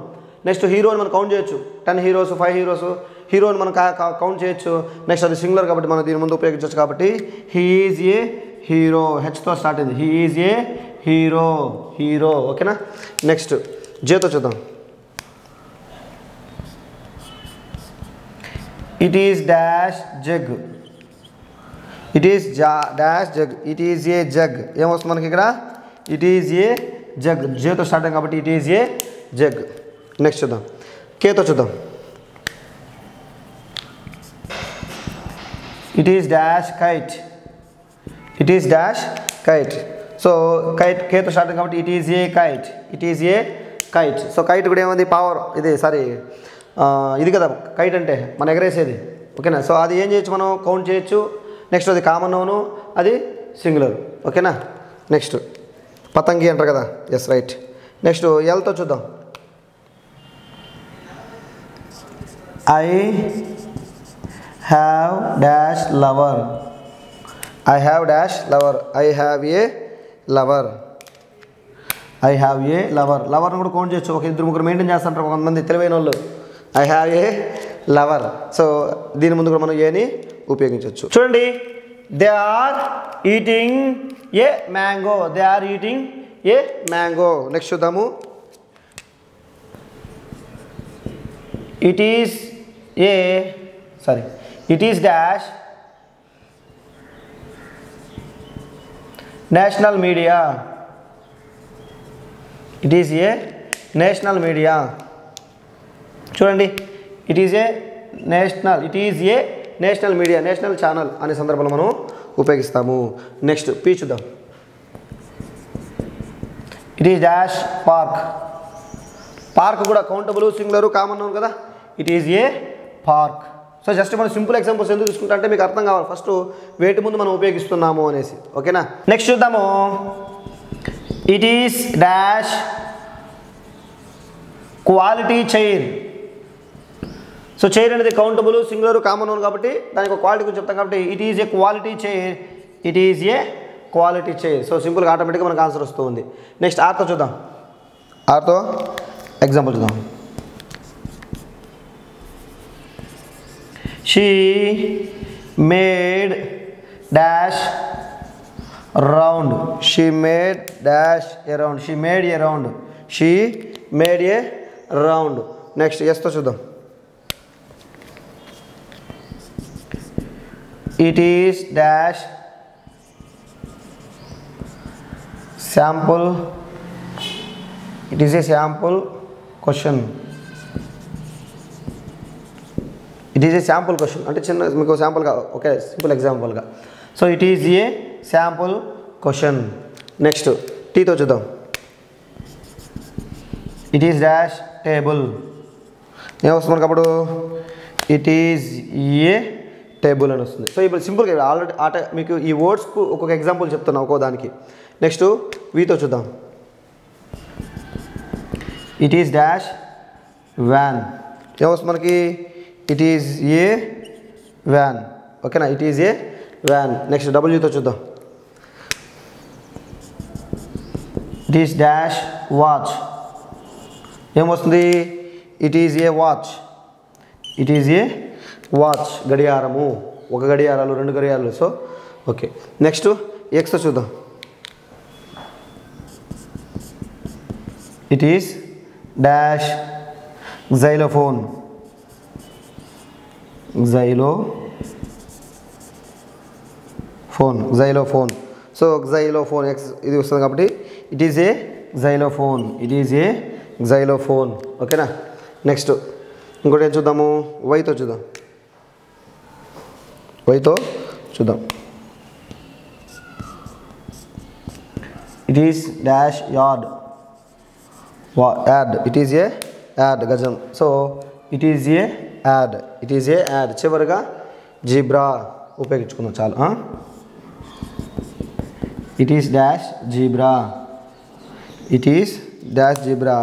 నెక్స్ట్ హీరోని మనం కౌంట్ చేయొచ్చు. 10 హీరోస్ 5 హీరోస్ హీరోని మనం కౌంట్ చేయొచ్చు. నెక్స్ట్ అది సింగులర్ కాబట్టి మనం దీని ముందు ఉపయోగించవచ్చు కాబట్టి హీ ఈజ్ ఏ హీరో. హెచ్తో స్టార్ట్ అయింది. He is a hero, hero. ఓకేనా. నెక్స్ట్ జేతో చూద్దాం. It is dash jug, it is dash jug, it is a jug. ఏమొస్తుంది మనకి ఇక్కడ? It is a jug. జేతో స్టార్ట్ అయింది కాబట్టి it is a jug. Next చూద్దాం. కేతో చూద్దాం. It is dash kite, it is dash kite. So kite కేతో స్టార్ట్ అయింది కాబట్టి it is a kite, it is a kite. So kite కూడా ఏముంది? పవర్. ఇది కదా కైట్ అంటే మనం ఎగరేసేది. ఓకేనా. సో అది ఏం చేయొచ్చు? మనం కౌంట్ చేయొచ్చు. నెక్స్ట్ అది కామన్ నౌను, అది సింగులర్. ఓకేనా. నెక్స్ట్ పతంగి అంటారు కదా. Yes right. నెక్స్ట్ ఎల్తో చూద్దాం. I have dash lover, I have dash lover, I have a lover, I have a lover. లవర్ని కూడా కౌంట్ చేయొచ్చు. ఒక 2-3 మెయింటైన్ చేస్తుంటారు కొంతమంది తెలివైన వాళ్ళు. I have a lover. So దీని ముందు కూడా మనం ఏని ఉపయోగించవచ్చు. చూడండి. They are eating a mango, they are eating a mango. Next చూద్దాము. It is it is dash national media, it is a national media. చూడండి. It is a national media, national channel అనే సందర్భంలో మనం ఉపయోగిస్తాము. నెక్స్ట్ పీ చూద్దాం. It is dash park, park కూడా countable, singular, common noun కదా. It is a park. So just మనం simple examples ఎందుకు తీసుకుంటా అంటే మీకు అర్థం కావాలి ఫస్ట్ వేటి ముందు మనం ఉపయోగిస్తున్నాము అనేసి. ఓకేనా. నెక్స్ట్ చూద్దాము. It is dash quality chair. So chair అనేది కౌంటబుల్, సింగులర్, కామన్ నౌన్ కాబట్టి దానికి ఒక క్వాలిటీ గురించి చెప్తాం కాబట్టి it is a quality chair, it is a quality chair. So సింపుల్గా ఆటోమేటిక్గా మనకు ఆన్సర్ వస్తుంది. నెక్స్ట్ ఆర్తో చూద్దాం. ఆర్తో ఎగ్జాంపుల్ చూద్దాం. She made dash round. She made dash a round. She made a round. She made a round. Next ఎస్తో చూద్దాం. It is dash sample. It is a sample question. It is a sample question అంటే చిన్న మీకు శాంపుల్గా okay simple ఎగ్జాంపుల్గా. So it is a sample question. Next టీతో చూద్దాం. It is dash table. ఏమొస్తుంది మనకు అప్పుడు? ఇట్ ఈజ్ ఏ టేబుల్ అని వస్తుంది. సో ఇప్పుడు సింపుల్గా ఆల్రెడీ మీకు ఈ వర్డ్స్కు ఒక్కొక్క ఎగ్జాంపుల్ చెప్తున్నా ఒక్కో దానికి. నెక్స్ట్ వీతో చూద్దాం. It is dash van. ఏమొస్తుంది మనకి? It is a van. ఓకేనా? It is a van. Next డబ్ల్యూతో చూద్దాం. It is dash watch. ఏమొస్తుంది? It is a watch. It is a watch. గడియారము. ఒక గడియారాలు, రెండు గడియారాలు. So okay. నెక్స్ట్ ఎక్స్తో చూద్దాం. It is dash xylophone. Xylophone. So xylophone X ఇది వస్తుంది కాబట్టి it is a xylophone. It is a xylophone. ఓకేనా? నెక్స్ట్ ఇంకోటి ఏం చూద్దాము? వైతో చూద్దాం. It is dash yard. Yard. It is a yard గజం. So it is a yard. It is a yard. చివరిగా జీబ్రా ఉపయోగించుకుందాం చాలు. It is dash zebra. It is dash zebra.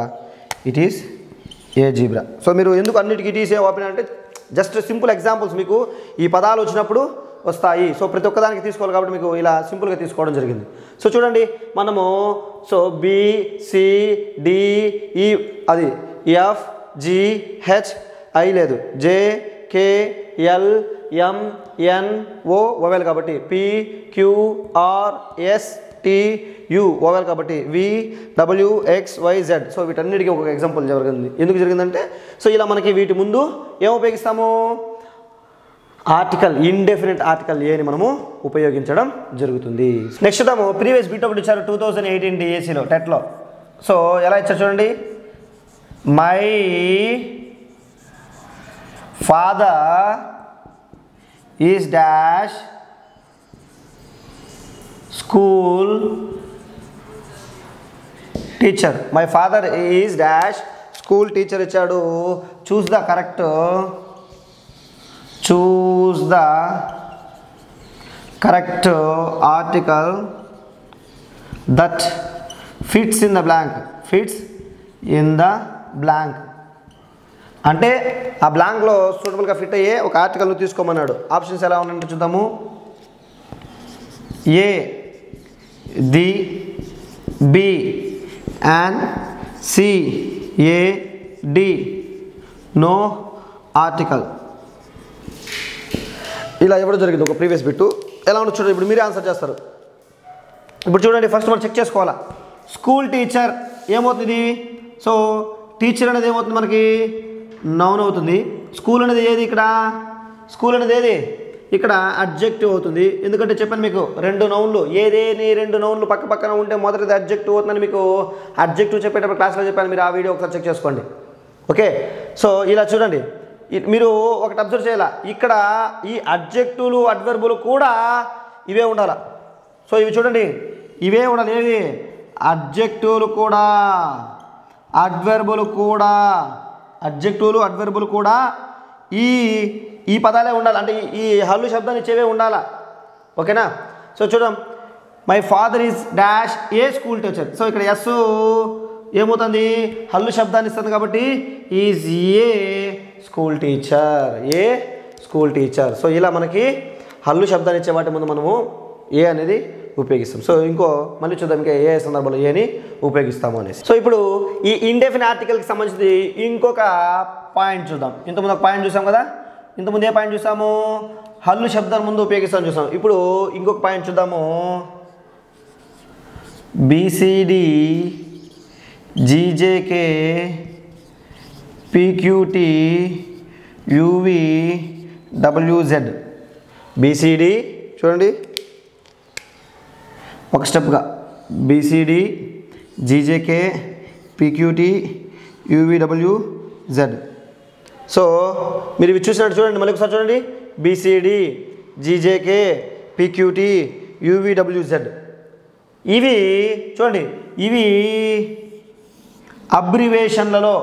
It is a zebra. So మీరు ఎందుకు అన్నిటికీ it is a open అంటే just simple examples మీకు ఈ పదాలు వచ్చినప్పుడు వస్తాయి. సో ప్రతి ఒక్కదానికి తీసుకోవాలి కాబట్టి మీకు ఇలా సింపుల్గా తీసుకోవడం జరిగింది. సో చూడండి మనము సో బి సి డి ఈ అది ఎఫ్ జి హెచ్ ఐ లేదు J K L M N O vowel కాబట్టి P Q R S T U vowel కాబట్టి V W X Y Z. So వీటన్నిటికీ ఒక ఎగ్జాంపుల్ జరిగింది. ఎందుకు జరిగిందంటే సో ఇలా మనకి వీటి ముందు ఏం ఉపయోగిస్తాము? ఆర్టికల్, ఇండెఫినిట్ ఆర్టికల్ ఏని మనము ఉపయోగించడం జరుగుతుంది. నెక్స్ట్ చూద్దాము. ప్రీవియస్ బిట్ ఒకటి ఇచ్చారు 2018 డిఎస్సిలో టెట్లో. సో ఎలా ఇచ్చారు చూడండి. My father is dash school teacher. My father is dash school teacher ఇచ్చాడు. Choose the correct article that fits in the blank. Fits in the blank అంటే ఆ బ్లాంక్లో సూటబుల్గా ఫిట్ అయ్యే ఒక ఆర్టికల్ను తీసుకోమన్నాడు. ఆప్షన్స్ ఎలా ఉన్నాయంటే చూద్దాము. A the B an C a D no article. ఇలా ఇవ్వడం జరిగింది ఒక ప్రీవియస్ బిట్టు. ఎలా ఉండదు చూడండి. ఇప్పుడు మీరే ఆన్సర్ చేస్తారు. ఇప్పుడు చూడండి ఫస్ట్ మనం చెక్ చేసుకోవాలా. స్కూల్ టీచర్ ఏమవుతుంది? సో టీచర్ అనేది ఏమవుతుంది మనకి? నౌన్ అవుతుంది. స్కూల్ అనేది ఏది ఇక్కడ? స్కూల్ అనేది ఏది ఇక్కడ? అడ్జెక్టివ్ అవుతుంది. ఎందుకంటే చెప్పాను మీకు రెండు నౌన్లు ఏదేని రెండు నౌన్లు పక్క పక్కన ఉంటే మొదటిది అడ్జెక్టివ్ అవుతుందని మీకు అడ్జెక్టివ్ చెప్పేటప్పుడు క్లాస్లో చెప్పాను. మీరు ఆ వీడియో ఒకసారి చెక్ చేసుకోండి. ఓకే. సో ఇలా చూడండి. మీరు ఒకటి అబ్జర్వ్ చేయాలా. ఇక్కడ ఈ అడ్జెక్టివ్లు అడ్వర్బులు కూడా ఇవే ఉండాలా. సో ఇవి చూడండి ఇవే ఉండాలి. ఏవి? అడ్జెక్టివ్లు కూడా అడ్వర్బులు కూడా ఈ పదాలే ఉండాలి. అంటే ఈ హల్లు శబ్దాన్ని ఇచ్చేవే ఉండాలా. ఓకేనా? సో చూద్దాం. My father is dash A school teacher. So ఇక్కడ ఎస్ ఏమవుతుంది? హల్లు శబ్దాన్ని ఇస్తుంది కాబట్టి is a school teacher. So ఇలా మనకి హల్లు శబ్దాన్ని ఇచ్చే వాటి ముందు మనము ఏ అనేది ఉపయోగిస్తాం. సో మళ్ళీ చూద్దాం ఇంకా ఏ సందర్భంలో ఏని ఉపయోగిస్తాము అనేసి. సో ఇప్పుడు ఈ ఇండెఫినిట్ ఆర్టికల్కి సంబంధించి ఇంకొక పాయింట్ చూద్దాం. ఇంతకుముందు ఒక పాయింట్ చూసాం కదా. ఇంతకుముందు ఏ పాయింట్ చూసాము, హల్లు శబ్దాన్ని ముందు ఉపయోగిస్తామని చూసాం. ఇప్పుడు ఇంకొక పాయింట్ చూద్దాము. B C D G J K P Q T U V W Z. B C D చూడండి ఒక స్టెప్గా, బీసీడి జీజేకే పీక్యూటీ యూవీడబ్ల్యూజెడ్. సో మీరు ఇవి చూసినట్టు చూడండి, మళ్ళీ ఒకసారి చూడండి. BCD G J K పీక్యూటీ యూవీడబ్ల్యూజెడ్. ఇవి చూడండి, ఇవి అబ్రివేషన్లలో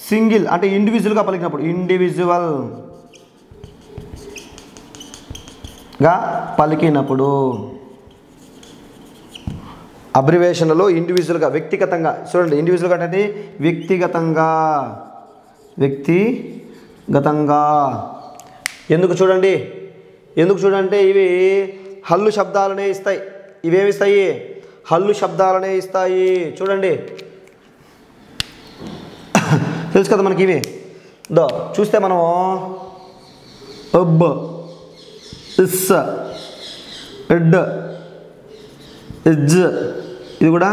సింగిల్ అంటే ఇండివిజువల్గా పలికినప్పుడు అబ్రివేషన్లలో ఇండివిజువల్గా వ్యక్తిగతంగా చూడండి. ఇండివిజువల్గా అంటే వ్యక్తిగతంగా ఎందుకు చూడండి ఇవి హల్లు శబ్దాలనే ఇస్తాయి. ఇవేమిస్తాయి, హల్లు శబ్దాలనే ఇస్తాయి. చూడండి తెలుసు కదా మనకి. ఇవి చూస్తే మనం అబ్బ, ఇస్, ఎడ్, ఇజ్, ఇది కూడా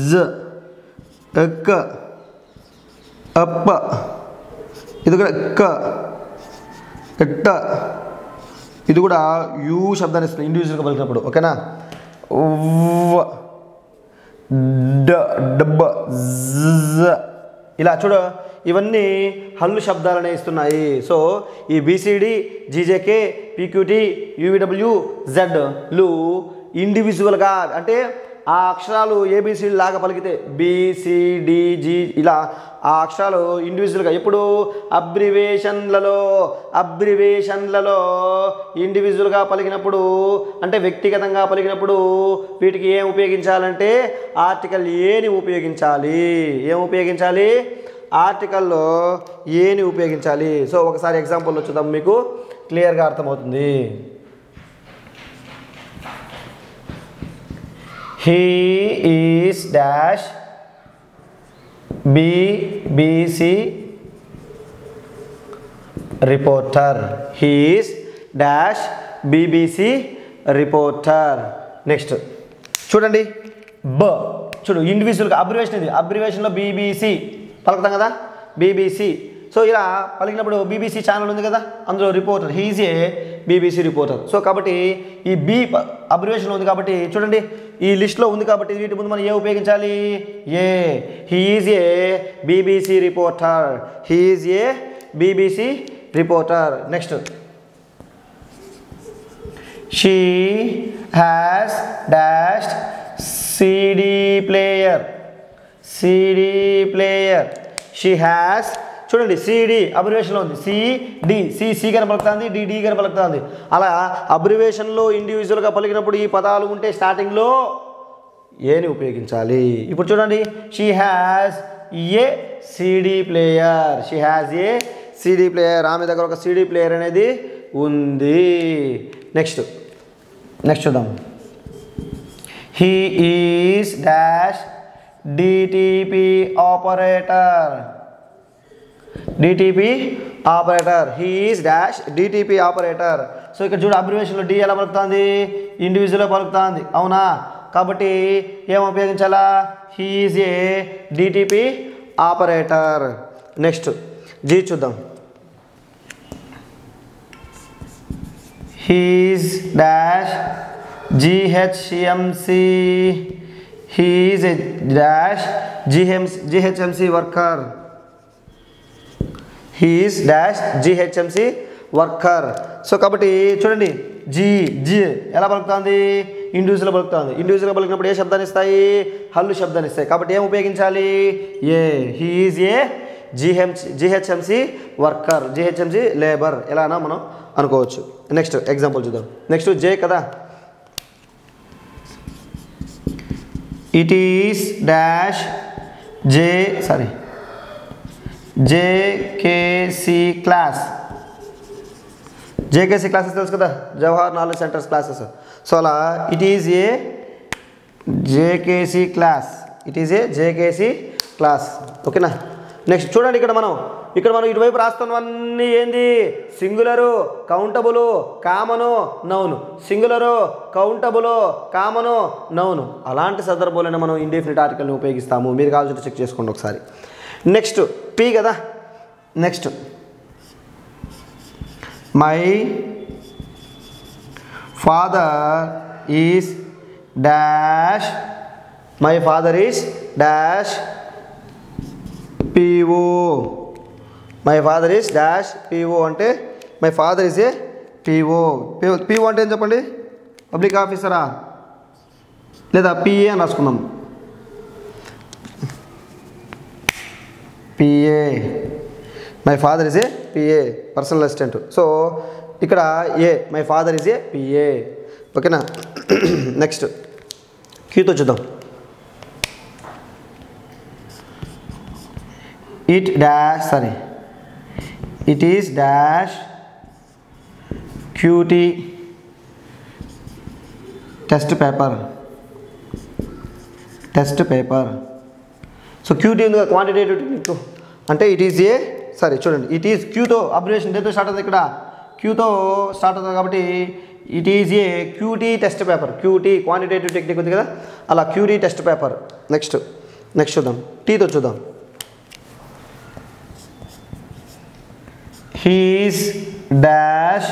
జ, ఎక్క, అప్ప, ఇది కూడా ఎక్క, ఎట్ట, ఇది కూడా యూ శబ్దాన్ని ఇస్తుంది ఇండివిజువల్గా పలికినప్పుడు. ఓకేనా. డబ్బ, ఇలా చూడ, ఇవన్నీ హల్లు శబ్దాలనే ఇస్తున్నాయి. సో ఈ బీసీడి జీజేకే పీక్యూటీ యూవీడబ్ల్యూజెడ్లు ఇండివిజువల్గా అంటే ఆ అక్షరాలు ఏబిసిడి లాగా పలికితే బిసిడిజి ఇలా ఆ అక్షరాలు ఇండివిజువల్గా ఎప్పుడు అబ్రివేషన్లలో ఇండివిజువల్గా పలికినప్పుడు అంటే వ్యక్తిగతంగా పలికినప్పుడు వీటికి ఏం ఉపయోగించాలంటే ఆర్టికల్ ఏని ఉపయోగించాలి. ఆర్టికల్లో ఏని ఉపయోగించాలి. సో ఒకసారి ఎగ్జాంపుల్లో చూద్దాం, మీకు క్లియర్గా అర్థమవుతుంది. He is dash BBC reporter. He is dash BBC reporter. Next చూడండి, చూడు ఇండివిజువల్గా అబ్రివేషన్, ఇది అబ్రివేషన్లో BBC పలుకుతాం కదా, BBC. సో ఇలా పలికినప్పుడు BBC ఛానల్ ఉంది కదా, అందులో reporter, he is a BBC reporter. So కాబట్టి ఈ బి అబ్రివేషన్లో ఉంది కాబట్టి చూడండి, ఈ లిస్ట్లో ఉంది కాబట్టి వీటి ముందు మనం ఏ ఉపయోగించాలి, a. He is a BBC reporter. He is a BBC reporter. Next she has dashed CD player. She has చూడండి, సిడి అబ్రివేషన్లో ఉంది, సి గాని పలుకుతుంది, డి గాని పలుకుతుంది. అలా అబ్రివేషన్లో ఇండివిజువల్గా పలికినప్పుడు ఈ పదాలు ఉంటే స్టార్టింగ్లో ఏని ఉపయోగించాలి. ఇప్పుడు చూడండి, she has a CD player. ఆమె దగ్గర ఒక సిడి ప్లేయర్ అనేది ఉంది. నెక్స్ట్ చూద్దాం. He is dash DTP operator. He is dash DTP operator. So ఇక్కడ చూడు, అబ్రివేషన్లో డి ఎలా పలుకుతుంది, ఇండివిజువల్గా పలుకుతుంది, అవునా. కాబట్టి ఏం ఉపయోగించాలా, he is a DTP operator. Next G చూద్దాం. He is dash GHMC. He is a dash GHMC worker. He is dash GHMC worker. So కాబట్టి చూడండి, జి ఎలా పలుకుతుంది, ఇండివిజువల్ పలుకుతుంది. ఇండివిజువల్గా పలికినప్పుడు ఏ శబ్దాన్ని ఇస్తాయి, హల్లు శబ్దాన్ని ఇస్తాయి. కాబట్టి ఏం ఉపయోగించాలి, a. He is a GHMC worker, GHMC labour, ఎలానా మనం అనుకోవచ్చు. నెక్స్ట్ ఎగ్జాంపుల్ చూద్దాం. నెక్స్ట్ జే కదా. It is dash JKC class. JKC classes తెలుసు కదా, Jawahar knowledge centres classes. So అలా it is a JKC class. It is a JKC class. ఓకేనా. Next చూడండి, ఇక్కడ మనం ఇటువైపు రాస్తున్నవన్నీ ఏంది? Singular, countable, common, noun. Singular, countable, common, noun. అలాంటి సందర్భంలోనే మనం ఇండెఫినిట్ ఆర్టికల్ని ఉపయోగిస్తాము. మీరు కావాల్సి చెక్ చేసుకోండి ఒకసారి. నెక్స్ట్ పి కదా. Next my father is dash. My father is dash PO. My father is dash PO అంటే my father is a PO. PO అంటే ఏం చెప్పండి? పబ్లిక్ ఆఫీసరా లేదా పిఏ అని రాసుకుందాం. PA. My father is a PA, personal assistant. So ఇక్కడ a my father is a PA. ఓకేనా. నెక్స్ట్ క్యూతో చూద్దాం. It is dash QT test paper. So QT ఉంది కదా, క్వాంటిటేటివ్ టెక్నిక్ అంటే ఇట్ ఈజ్ ఏ చూడండి, ఇట్ ఈజ్ క్యూతో abbreviation దేంతో స్టార్ట్ అవుతుంది? ఇక్కడ క్యూతో స్టార్ట్ అవుతుంది కాబట్టి it is a QT test paper. QT quantitative technique ఉంది కదా, అలా క్యూటీ టెస్ట్ పేపర్. నెక్స్ట్ చూద్దాం, టీతో చూద్దాం. He is dash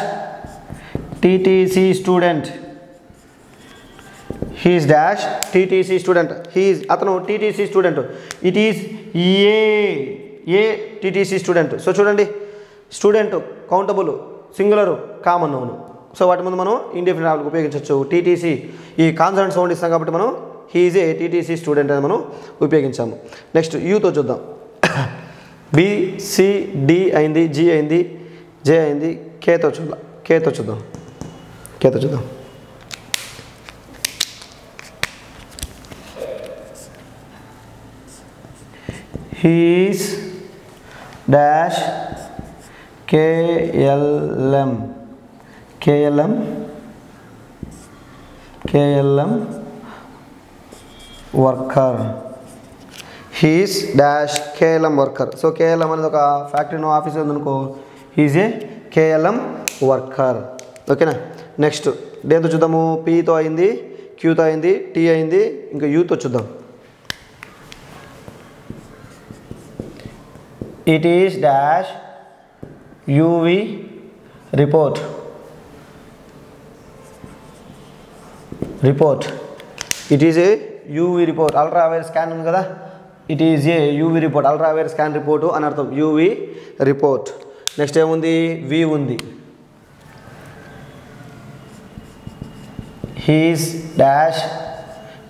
TTC student. He is dash TTC student. అతను TTC student. It is a TTC student. So చూడండి, student, countable, singular, common noun. So వాటి ముందు మనం ఇండెఫినిట్ ఆర్టికల్ ఉపయోగించవచ్చు. టీటీసీ ఈ కాన్సనెంట్ సౌండ్ ఇస్తాం కాబట్టి మనం he is a TTC student అని మనం ఉపయోగించాము. నెక్స్ట్ యూతో చూద్దాం. బి, సి, డి అయింది, జి అయింది, జే అయింది, కేతో చూద్దాం. He is dash KLM worker. He is dash KLM worker. So KLM అనేది ఒక ఫ్యాక్టరీనో ఆఫీస్ ఉందనుకో, హీజ్ ఏ కేఎల్ఎం వర్కర్. ఓకేనా. నెక్స్ట్ దేంతో చూద్దాము? పీతో అయింది, క్యూతో అయింది, టీ అయింది, ఇంకా యూతో చూద్దాం. It is dash UV report. It is a UV report. Ultra wire scan ఉంది కదా, it is a UV report, ultra wire scan report అని అర్థం, యూవి రిపోర్ట్. నెక్స్ట్ ఏముంది? వి ఉంది. He's dash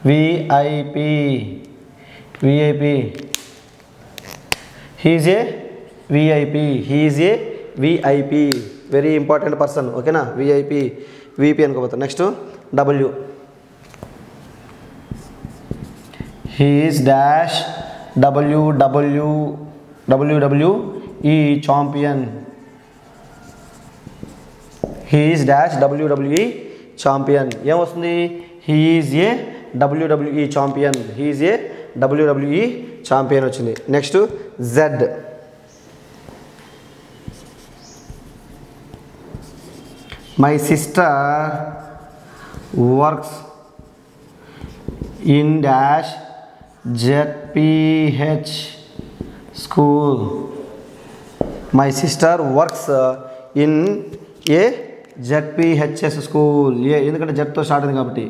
VIP. He's a VIP, very important person. ఓకేనా. VIP, VP అనుకోపోతాం. Next W. He's dash WWE champion. He's dash WWE champion. ఏమొస్తుంది? He is a WWE champion వచ్చింది. Next Z. My sister works in dash ZPH school. My sister works in a ZPHS school. ఎందుకంటే జెడ్తో start అయింది కాబట్టి.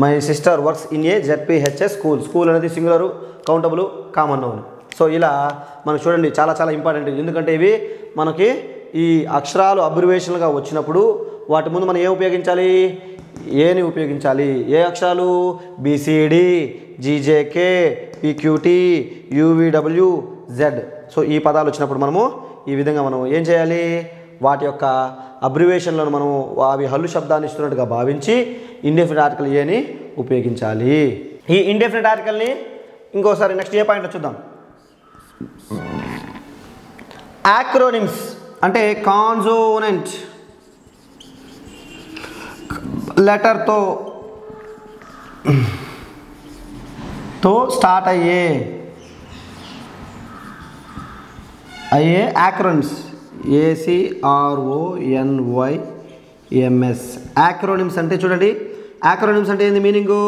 My sister works in a ZPHS school. School అనేది singular, countable, common noun. So ఇలా మనం చూడండి, చాలా ఇంపార్టెంట్. ఎందుకంటే ఇవి మనకి ఈ అక్షరాలు అబ్రివేషన్లుగా వచ్చినప్పుడు వాటి ముందు మనం ఏం ఉపయోగించాలి? ఏని ఉపయోగించాలి. ఏ అక్షరాలు? BCD, GJK, PQT, UVW, Z. So ఈ పదాలు వచ్చినప్పుడు మనము ఈ విధంగా మనం ఏం చేయాలి? వాటి యొక్క అబ్రివేషన్లను మనం అవి హల్లు శబ్దాన్ని ఇస్తున్నట్టుగా భావించి ఇండెఫినిట్ ఆర్టికల్ ఏని ఉపయోగించాలి. ఈ ఇండెఫినిట్ ఆర్టికల్ని ఇంకోసారి నెక్స్ట్ ఏ పాయింట్లో చూద్దాం. యాక్రోనిమ్స్ అంటే కాన్సోనెంట్ తో స్టార్ట్ అయ్యే యాక్రోనిమ్స్ ACRONYMS. యాక్రోనిమ్స్ అంటే చూడండి, యాక్రోనిమ్స్ అంటే ఏంది మీనింగు?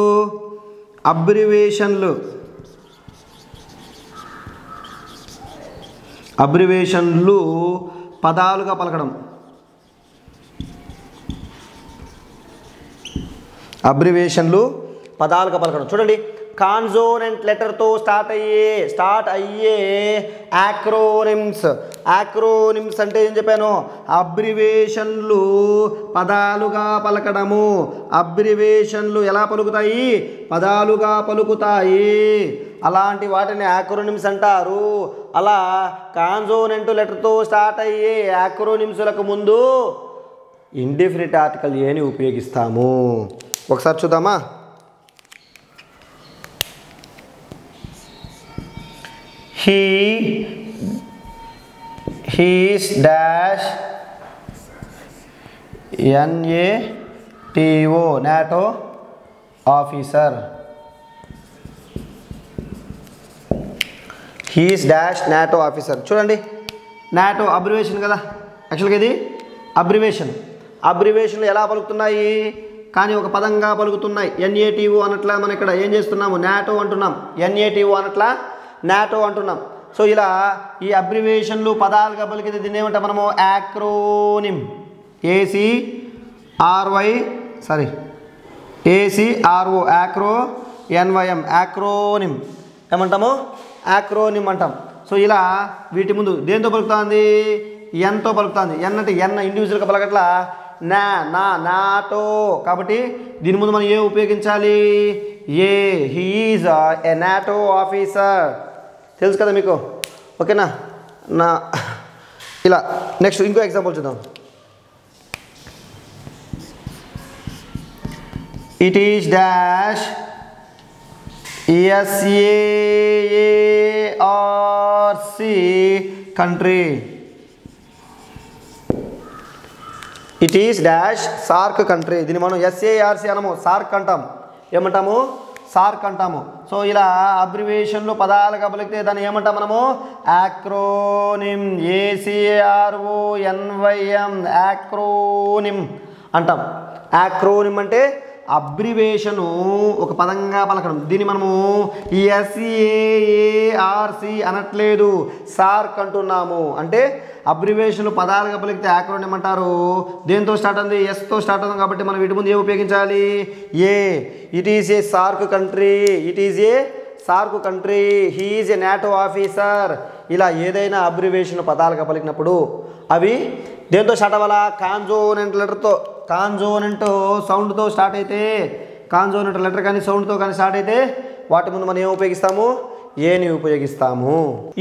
అబ్రివేషన్లు పదాలుగా పలకడం. చూడండి, కాన్సోనెంట్ లెటర్తో స్టార్ట్ అయ్యే యాక్రోనిమ్స్. యాక్రోనిమ్స్ అంటే ఏం చెప్పాను? అబ్రివేషన్లు పదాలుగా పలకడము. అబ్రివేషన్లు ఎలా పలుకుతాయి? పదాలుగా పలుకుతాయి. అలాంటి వాటిని యాక్రోనిమ్స్ అంటారు. అలా కాన్సోనెంట్ లెటర్తో స్టార్ట్ అయ్యే యాక్రోనిమ్స్లకు ముందు ఇండెఫినిట్ ఆర్టికల్ ఏని ఉపయోగిస్తాము. ఒకసారి చూద్దామా? He's dash NATO NATO officer. He's dash NATO officer. చూడండి, నాటో అబ్రివేషన్ కదా, యాక్చువల్గా ఇది అబ్రివేషన్లు ఎలా పలుకుతున్నాయి? కానీ ఒక పదంగా పలుకుతున్నాయి. NATO అనట్లా మనం ఇక్కడ ఏం చేస్తున్నాము? నాటో అంటున్నాం. NATO అనట్లా నాటో అంటున్నాం. సో ఇలా ఈ అబ్రివేషన్లు పదాలుగా పలికితే దీన్ని ఏమంటాం మనము? యాక్రోనిమ్. ACRO యాక్రోNYM యాక్రోనిమ్ ఏమంటాము? యాక్రోనిమ్ అంటాం. సో ఇలా వీటి ముందు దేంతో పలుకుతుంది? ఎన్తో పలుకుతుంది. ఎన్ అంటే ఎన్ ఇండివిజువల్గా పలకట్లా, నాటో. కాబట్టి దీని ముందు మనం ఏ ఉపయోగించాలి? He is a NATO officer. తెలుసు కదా మీకు, ఓకేనా? ఇలా నెక్స్ట్ ఇంకో ఎగ్జాంపుల్ చూద్దాం. It is dash SAARC country. It is dash SAARC country. దీన్ని మనం SARC అనము, సార్క్ అంటాం. ఏమంటాము? సార్క్ అంటాము. సో ఇలా అబ్రివేషన్లు పదాలుగా పలికితే దాన్ని ఏమంటాం మనము? యాక్రోనిమ్. ACRONYM యాక్రోనిమ్ అంటాం. యాక్రోనిమ్ అంటే అబ్రివేషను ఒక పదంగా పలకడం. దీన్ని మనము SAARC అనట్లేదు, సార్క్ అంటున్నాము. అంటే అబ్రివేషన్లు పదాలుగా పలికితే యాక్రోనిమ్ అంటారు. దేంతో స్టార్ట్ ఉంది? ఎస్తో స్టార్ట్ అవుతుంది. కాబట్టి మనం వీటి ముందు ఏ ఉపయోగించాలి? It is A SAARC country. He is A NATO officer. ఇలా ఏదైనా అబ్రివేషన్ పదాలుగా పలికినప్పుడు అవి దేంతో స్టార్ట్ అవ్వాలా? కాన్సోనెంట్ లెటర్తో. కాన్సోనెంట్ సౌండ్తో స్టార్ట్ అయితే, కాన్సోనెంట్ లెటర్ కానీ సౌండ్తో కానీ స్టార్ట్ అయితే వాటి ముందు మనం ఏం ఉపయోగిస్తాము? ఏని ఉపయోగిస్తాము.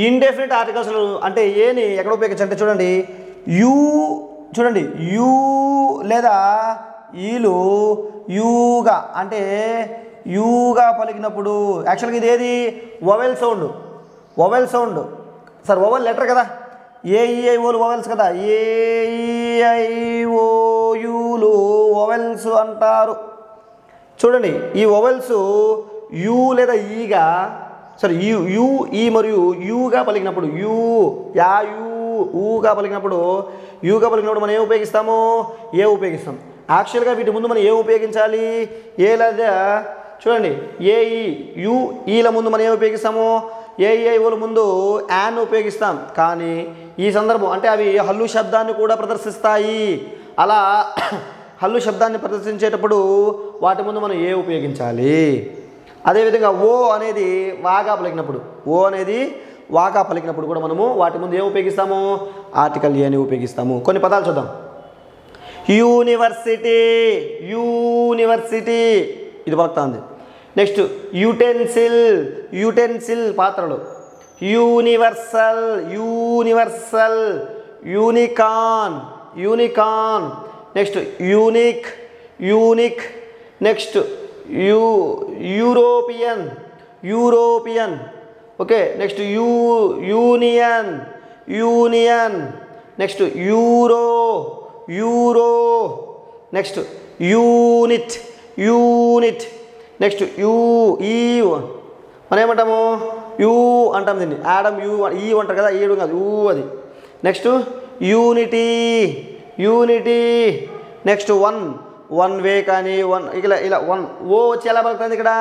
ఇండెఫినిట్ ఆర్టికల్స్ అంటే ఏని ఎక్కడ ఉపయోగించాలంటే చూడండి, యూ లేదా ఈలు యూగా అంటే యూగా పలికినప్పుడు యాక్చువల్గా ఇది ఏది? Vowel sound. Sir vowel letter కదా, AEIOలు వొవెల్స్ కదా, AEIOUలు వొవెల్స్ అంటారు. చూడండి, ఈ వొవెల్స్ యూ లేదా ఈగా, సారీ యూ ఈ మరియు యూగా పలికినప్పుడు, ఊగా పలికినప్పుడు మనం ఏం ఉపయోగిస్తాము? ఏ ఉపయోగిస్తాం. యాక్చువల్గా వీటి ముందు మనం ఏం ఉపయోగించాలి? ఏ లేదా చూడండి, ఈల ముందు మనం ఏం ఉపయోగిస్తాము? AEIOల ముందు యాన్ ఉపయోగిస్తాం. కానీ ఈ సందర్భం అంటే అవి హల్లు శబ్దాన్ని కూడా ప్రదర్శిస్తాయి. అలా హల్లు శబ్దాన్ని ప్రదర్శించేటప్పుడు వాటి ముందు మనం ఏ ఉపయోగించాలి. అదేవిధంగా ఓ అనేది వాగా పలికినప్పుడు కూడా మనము వాటి ముందు ఏం ఉపయోగిస్తాము? ఆర్టికల్ ఏని ఉపయోగిస్తాము. కొన్ని పదాలు చూద్దాం. యూనివర్సిటీ ఇది పలుకుతుంది. నెక్స్ట్ యూటెన్సిల్ పాత్రలు. Universal unicorn. Next unique. Next European. Okay, next union. Next euro. Next unit. Next మనం ఏమంటాము యూ అంటాం దీన్ని. యాడమ్ యూ ఈ అంటారు కదా, ఈడు కాదు యూ అది. Next unity, unity. Next one way కానీ ఇలా ఇలా ఓ వచ్చి ఎలా పలుకుతుంది ఇక్కడ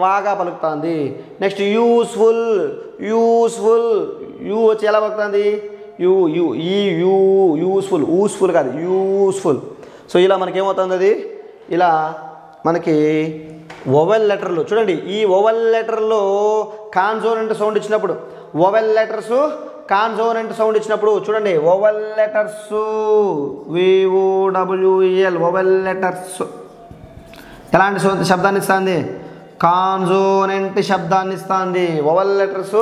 వాగా పలుకుతుంది. నెక్స్ట్ యూస్ఫుల్, యూ వచ్చి ఎలా పలుకుతుంది యూస్ఫుల్ కాదు యూస్ఫుల్. సో ఇలా మనకేమవుతుంది అది ఇలా మనకి వొవెల్ లెటర్లు చూడండి. ఈ వొవెల్ లెటర్లో కాన్సోనెంట్ సౌండ్ ఇచ్చినప్పుడు, వొవెల్ లెటర్స్ కాన్సోనెంట్ సౌండ్ ఇచ్చినప్పుడు చూడండి, vowel letters VOWEL vowel letters ఎలాంటి శబ్దాన్ని ఇస్తుంది? కాన్సోనెంట్ శబ్దాన్ని ఇస్తుంది. వొవెల్ లెటర్స్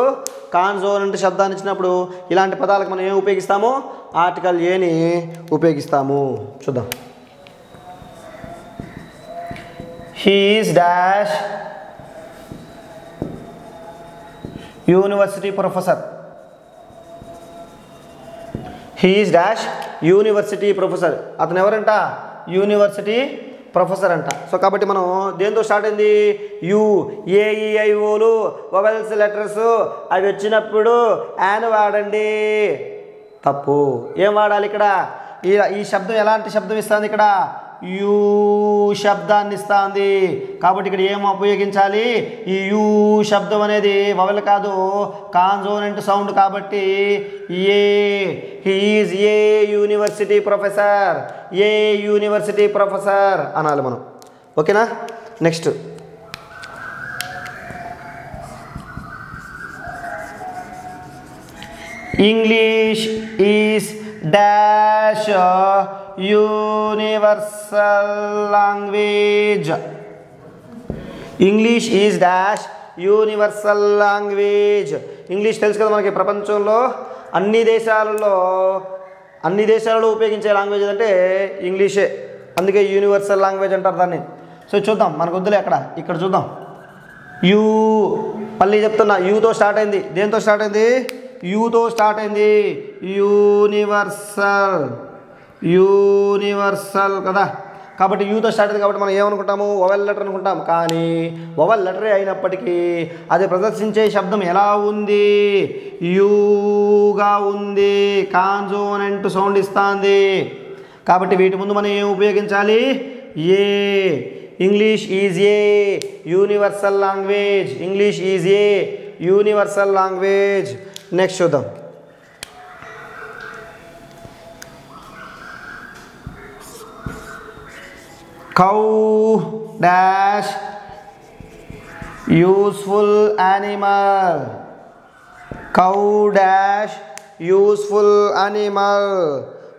కాన్సోనెంట్ శబ్దాన్ని ఇచ్చినప్పుడు ఇలాంటి పదాలకు మనం ఏం ఉపయోగిస్తాము? ఆర్టికల్ ఏని ఉపయోగిస్తాము. చూద్దాం. He is dash university professor. He is dash university professor. అతను ఎవరంట? యూనివర్సిటీ ప్రొఫెసర్ అంట. సో కాబట్టి మనం దేంతో స్టార్ట్ అయింది? AEIOలు వొవెల్స్ లెటర్స్ అవి వచ్చినప్పుడు యాన్ వాడండి. తప్పు. ఏం వాడాలి ఇక్కడ? ఈ శబ్దం ఎలాంటి శబ్దం ఇస్తుంది? ఇక్కడ యూ శబ్దాన్ని ఇస్తుంది. కాబట్టి ఇక్కడ ఏం ఉపయోగించాలి? ఈ యూ శబ్దం అనేది వొవెల్ కాదు, కాన్సోనెంట్ సౌండ్. కాబట్టి he is A university professor, A university professor అనాలి మనం. ఓకేనా? Next English is dash universal language. English is dash universal language. English తెలుసు కదా మనకి, ప్రపంచంలో అన్ని దేశాలలో ఉపయోగించే లాంగ్వేజ్ అంటే ఇంగ్లీషే. అందుకే యూనివర్సల్ లాంగ్వేజ్ అంటారు దాన్ని. సో చూద్దాం, మనకు వద్దులే అక్కడ, ఇక్కడ చూద్దాం. యూ మళ్ళీ చెప్తున్నా, యూతో స్టార్ట్ అయింది. దేంతో స్టార్ట్ అయింది? యూతో స్టార్ట్ అయింది. యూనివర్సల్ కదా. కాబట్టి యూతో స్టార్ట్ అయింది కాబట్టి మనం ఏమనుకుంటాము? వొవెల్ లెటర్ అనుకుంటాం. కానీ వొవెల్ లెటరే అయినప్పటికీ అది ప్రదర్శించే శబ్దం ఎలా ఉంది? యూగా ఉంది, కాన్సోనెంట్ సౌండ్ ఇస్తుంది. కాబట్టి వీటి ముందు మనం ఏం ఉపయోగించాలి? A. English is a universal language. English is a universal language. Next చూద్దాం. Cow dash useful animal. Cow dash useful animal.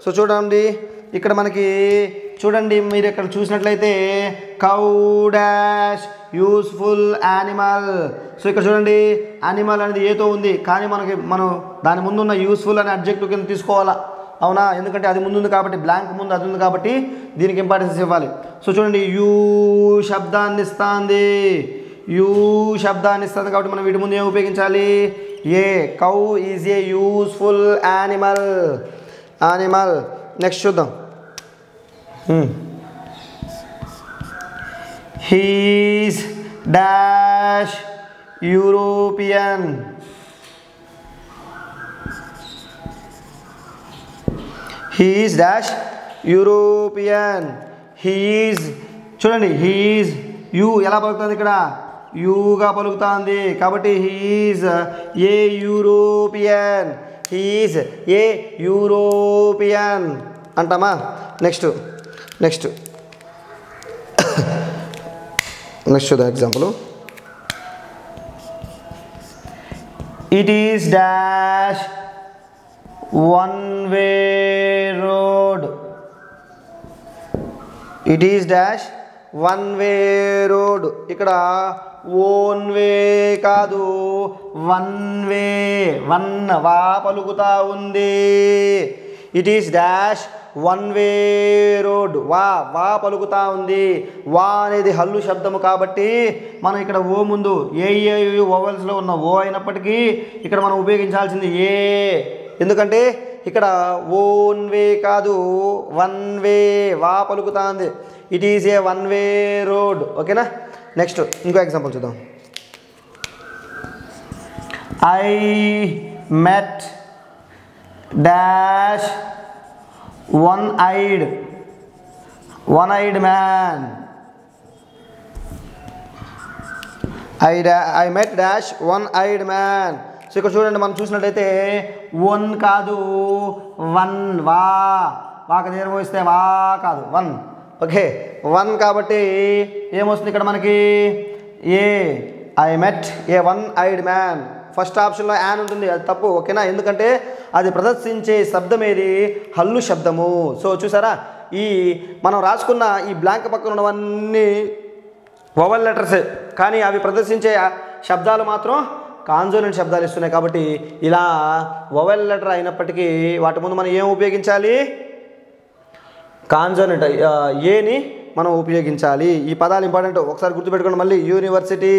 So చూడండి ఇక్కడ మనకి, చూడండి మీరు ఇక్కడ చూసినట్లయితే cow dash useful animal. So ఇక్కడ చూడండి యానిమల్ అనేది ఏతో ఉంది, కానీ మనం దాని ముందున్న యూస్ఫుల్ అనే అడ్జెక్టివ్ కింద తీసుకోవాలా. అవునా? ఎందుకంటే అది ముందు ఉంది కాబట్టి, బ్లాంక్ ముందు అది ఉంది కాబట్టి దీనికి ఇంపార్టెన్స్ ఇవ్వాలి. సో చూడండి యూ శబ్దాన్ని ఇస్తుంది, కాబట్టి మనం వీటి ముందు ఏం ఉపయోగించాలి? A. Cow is a useful animal. Next చూద్దాం. He is dash European. He is dash European. He is చూడండి, హీ ఈజ్ యూ ఎలా పలుకుతుంది? ఇక్కడ యూగా పలుకుతుంది. కాబట్టి he is a European. He is a European అంటామా? నెక్స్ట్ చూద్దాం example. It is dash one way road. It is dash one way road. ఇక్కడ ఓన్ వే కాదు, వన్ వే, వా పలుకుతా ఉంది. It is dash one way road. వా పలుకుతా ఉంది. వా అనేది హల్లు శబ్దము కాబట్టి మనం ఇక్కడ ఓ ముందు ఏ వొవెల్స్లో ఉన్న ఓ అయినప్పటికీ ఇక్కడ మనం ఉపయోగించాల్సింది ఏ. ఎందుకంటే ఇక్కడ ఓన్ వే కాదు, వన్ వే, వా పలుకుతా ఉంది. It is A one way road. ఓకేనా? నెక్స్ట్ ఇంకో ఎగ్జాంపుల్ చూద్దాం. I met dash one-eyed man. I met dash one-eyed man. So ఇక్కడ చూడండి, మనం చూసినట్లయితే వన్ కాదు వన్, వాకి దేని పోయిస్తే వా కాదు వన్. ఓకే, వన్ కాబట్టి ఏమొస్తుంది ఇక్కడ మనకి? A I met a one-eyed man. First ఆప్షన్లో యాన్ ఉంటుంది, అది తప్పు. ఓకేనా, ఎందుకంటే అది ప్రదర్శించే శబ్దం ఏది? హల్లు శబ్దము. సో చూసారా, ఈ మనం రాసుకున్న ఈ బ్లాంక్ పక్కన ఉన్నవన్నీ వవల్ లెటర్స్, కానీ అవి ప్రదర్శించే శబ్దాలు మాత్రం కాన్సోనెంట్ శబ్దాలు ఇస్తున్నాయి. కాబట్టి ఇలా వవల్ లెటర్ అయినప్పటికీ వాటి ముందు మనం ఏం ఉపయోగించాలి? కాన్సోనెంట్ ఏని మనం ఉపయోగించాలి. ఈ పదాలు ఇంపార్టెంట్, ఒకసారి గుర్తుపెట్టుకోండి మళ్ళీ. University,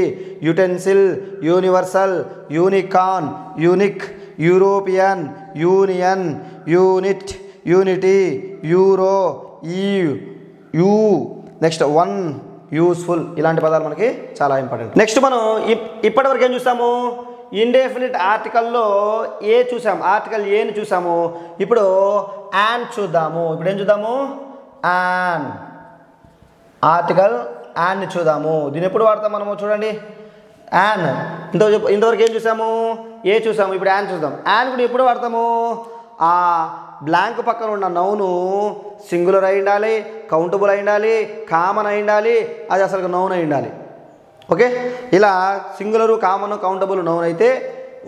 utensil, universal, unicorn, unique, European, union, unit, unity, euro, you, next one, useful. ఇలాంటి పదాలు మనకి చాలా ఇంపార్టెంట్. నెక్స్ట్ మనం ఇప్పటివరకు ఏం చూసాము? ఇండెఫినిట్ ఆర్టికల్లో ఏ చూసాము, ఆర్టికల్ ఏని చూసాము. ఇప్పుడు యాన్ చూద్దాము. ఇప్పుడు ఏం చూద్దాము? యాన్, ఆర్టికల్ యాన్ని చూద్దాము. దీన్ని ఎప్పుడు వాడతాం మనము? చూడండి, యాన్ ఇంతవరకు ఏం చూసాము? ఏ చూసాము. ఇప్పుడు యాన్ చూద్దాం. యాన్ కూడా ఎప్పుడు వాడతాము? ఆ బ్లాంక్ పక్కన ఉన్న నౌను సింగులర్ అయి ఉండాలి, కౌంటబుల్ అయి ఉండాలి, కామన్ అయి ఉండాలి, అది అసలు నౌన్ అయి ఉండాలి. ఓకే, ఇలా సింగులరు, కామన్, కౌంటబుల్ నౌన్ అయితే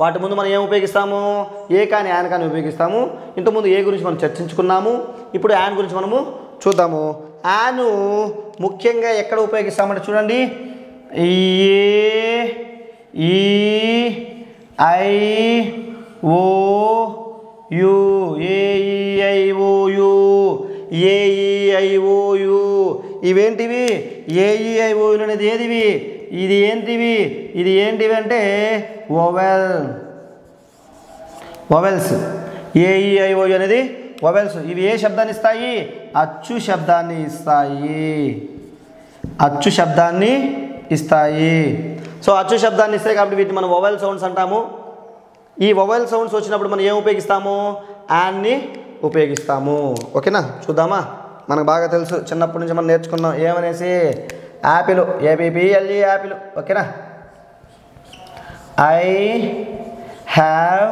వాటి ముందు మనం ఏం ఉపయోగిస్తాము? ఏ కానీ యాన్ కానీ ఉపయోగిస్తాము. ఇంతకుముందు ఏ గురించి మనం చర్చించుకున్నాము. ఇప్పుడు యాన్ గురించి మనము చూద్దాము. యాను ముఖ్యంగా ఎక్కడ ఉపయోగిస్తామంటే చూడండి, A, E, I, O, U, A E I O U, A E I O U. ఇవేంటివి? ఏఈఐఓయు అనేది ఏదివి? ఇది ఏంటివి? ఇది ఏంటివి అంటే వొవెల్స్. ఏఈఐఓయు అనేది వొవెల్స్. ఇవి ఏ శబ్దాన్ని ఇస్తాయి? అచ్చు శబ్దాన్ని ఇస్తాయి. అచ్చు శబ్దాన్ని ఇస్తాయి. సో అచ్చు శబ్దాన్ని ఇస్తాయి కాబట్టి వీటిని మనం వొవెల్ సౌండ్స్ అంటాము. ఈ వొవెల్ సౌండ్స్ వచ్చినప్పుడు మనం ఏం ఉపయోగిస్తాము? యాన్ని ఉపయోగిస్తాము. ఓకేనా, చూద్దామా? మనకు బాగా తెలుసు, చిన్నప్పటి నుంచి మనం నేర్చుకున్నాం ఏమనేసి, యాపిల్, ఏపీపీఎల్ఈ యాపిల్. ఓకేనా, I have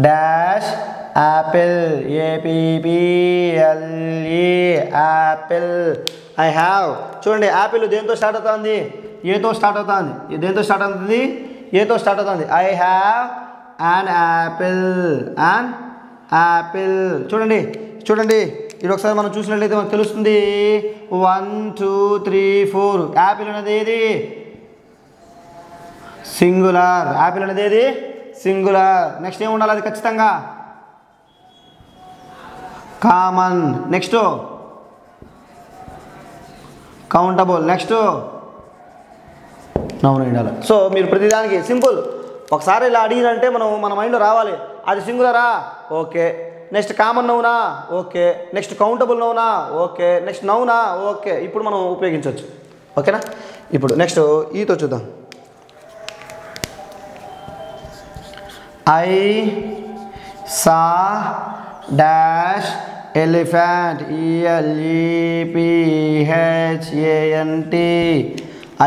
dash Apple, APPLE Apple. I have. చూడండి, యాపిల్ దేంతో స్టార్ట్ అవుతుంది? ఏతో స్టార్ట్ అవుతుంది. దేంతో స్టార్ట్ అవుతుంది? ఏతో స్టార్ట్ అవుతుంది. I have an apple, an apple. చూడండి చూడండి, ఇది ఒకసారి మనం చూసినట్లయితే మనకు తెలుస్తుంది. 1 2 3 4. యాపిల్ అనేది ఏది? సింగులర్. యాపిల్ అనేది ఏది? సింగులర్. నెక్స్ట్ ఏమి ఉండాలి? అది ఖచ్చితంగా common. Next countable. Next noun ఉండాలి. సో మీరు ప్రతిదానికి సింపుల్ ఒకసారి ఇలా అడిగినంటే మన మైండ్లో రావాలి. అది సింగులరా? ఓకే. నెక్స్ట్ కామన్ నౌనా? ఓకే. నెక్స్ట్ కౌంటబుల్ నౌనా? ఓకే. నెక్స్ట్ నౌనా? ఓకే. ఇప్పుడు మనం ఉపయోగించవచ్చు. ఓకేనా, ఇప్పుడు నెక్స్ట్ ఈతో చూద్దాం. I saw dash elephant, ELEPHANT.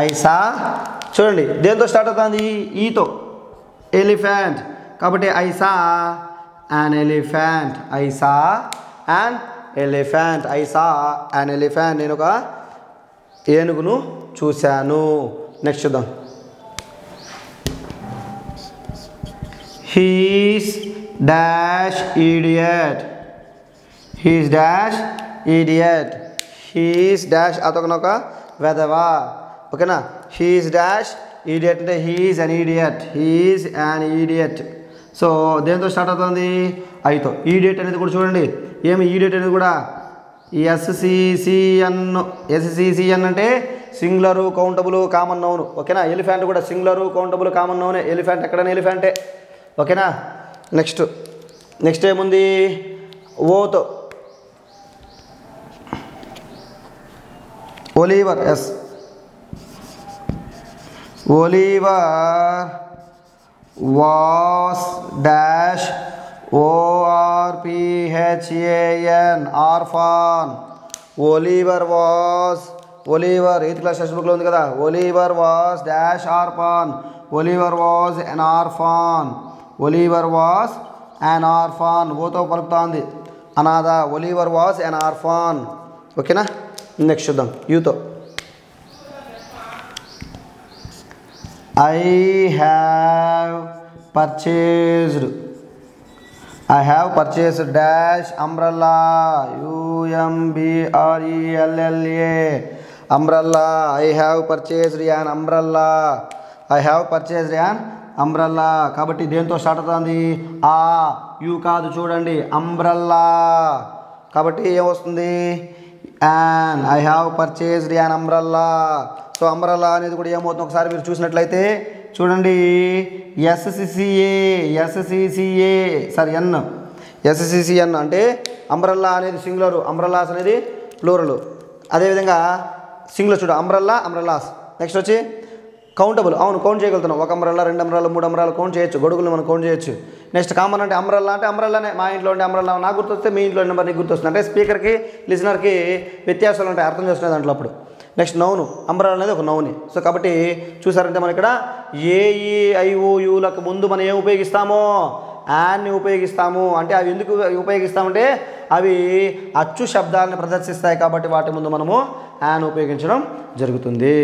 I saw. చూడండి, దేంతో స్టార్ట్ అవుతుంది? ఈతో, ఎలిఫెంట్. కాబట్టి I saw an elephant. I saw an elephant. I saw an elephant. నేను ఒక ఏనుగును చూశాను. నెక్స్ట్ చూద్దాం. He's dash idiot. He's dash idiot. He's dash అతను వెధవా. ఓకేనా, he's dash idiot అంటే he's an idiot. He's an idiot. So దేంతో స్టార్ట్ అవుతుంది? ఐతో. ఈడియట్ అనేది కూడా చూడండి, ఏమి ఈడియట్ అనేది కూడా SCCN అంటే సింగులరు, కౌంటబుల్, కామన్ నౌను. ఓకేనా, ఎలిఫెంట్ కూడా సింగులరు, కౌంటబుల్, కామన్ నౌనే. ఎలిఫెంట్ ఎక్కడైనా ఎలిఫెంటే. ఓకేనా, నెక్స్ట్ ఏముంది? ఓతో Oliver. Yes, Oliver. Was dash ORPHAN orphan. Oliver was, Oliver 8th class text బుక్లో ఉంది కదా. Oliver was dash orphan. Oliver was an orphan. Oliver was an orphan. ఓతో పలుకుతోంది అనాథ. Oliver was an orphan. ఓకేనా. నెక్స్ట్ చూద్దాం యూతో. I have purchased dash umbrella. UMBRELLA umbrella. I have purchased an umbrella. I have purchased an umbrella. కాబట్టి దేంతో start అవుతుంది? ఆ యు కాదు చూడండి, అంబ్రల్లా. కాబట్టి ఏమొస్తుంది? an. I have purchased an umbrella. So umbrella అనేది కూడా ఏమవుతుంది ఒకసారి మీరు చూసినట్లయితే చూడండి. SCCA అంటే అంబ్రల్లా అనేది సింగులరు, అంబ్రల్లాస్ అనేది ప్లూరల్. అదేవిధంగా సింగులర్ చూడు, అంబ్రల్లా, అంబ్రల్లాస్. నెక్స్ట్ వచ్చి కౌంటబుల్. అవును, కౌంట్ చేయగలుగుతున్నాం. 1 అంబ్రల్లా, 2 అంబ్రల్లా, 3 అంబ్రల్లా కౌంట్ చేయొచ్చు. గొడుగులు మనం కౌంట్ చేయొచ్చు. నెక్స్ట్ కామన్ అంటే అంబ్రల్లానే. మా ఇంట్లో ఉండే అంబ్రల్లా నాకు గుర్తొస్తే మీ ఇంట్లో నెంబర్ నీకు గుర్తొస్తుంది. అంటే స్పీకర్కి లిజనర్కి వ్యత్యాసాలు ఉంటాయి, అర్థం చేసుకునే దాంట్లో అప్పుడు. నెక్స్ట్ నౌను, అంబ్రల్లా అనేది ఒక నౌని. సో కాబట్టి చూసారంటే మనం ఇక్కడ AEIOUలకు ముందు మనం ఏం ఉపయోగిస్తామో యాన్ని ఉపయోగిస్తాము. అంటే అవి ఎందుకు ఉపయోగిస్తామంటే అవి అచ్చు శబ్దాలను ప్రదర్శిస్తాయి కాబట్టి వాటి ముందు మనము యాన్ ఉపయోగించడం జరుగుతుంది.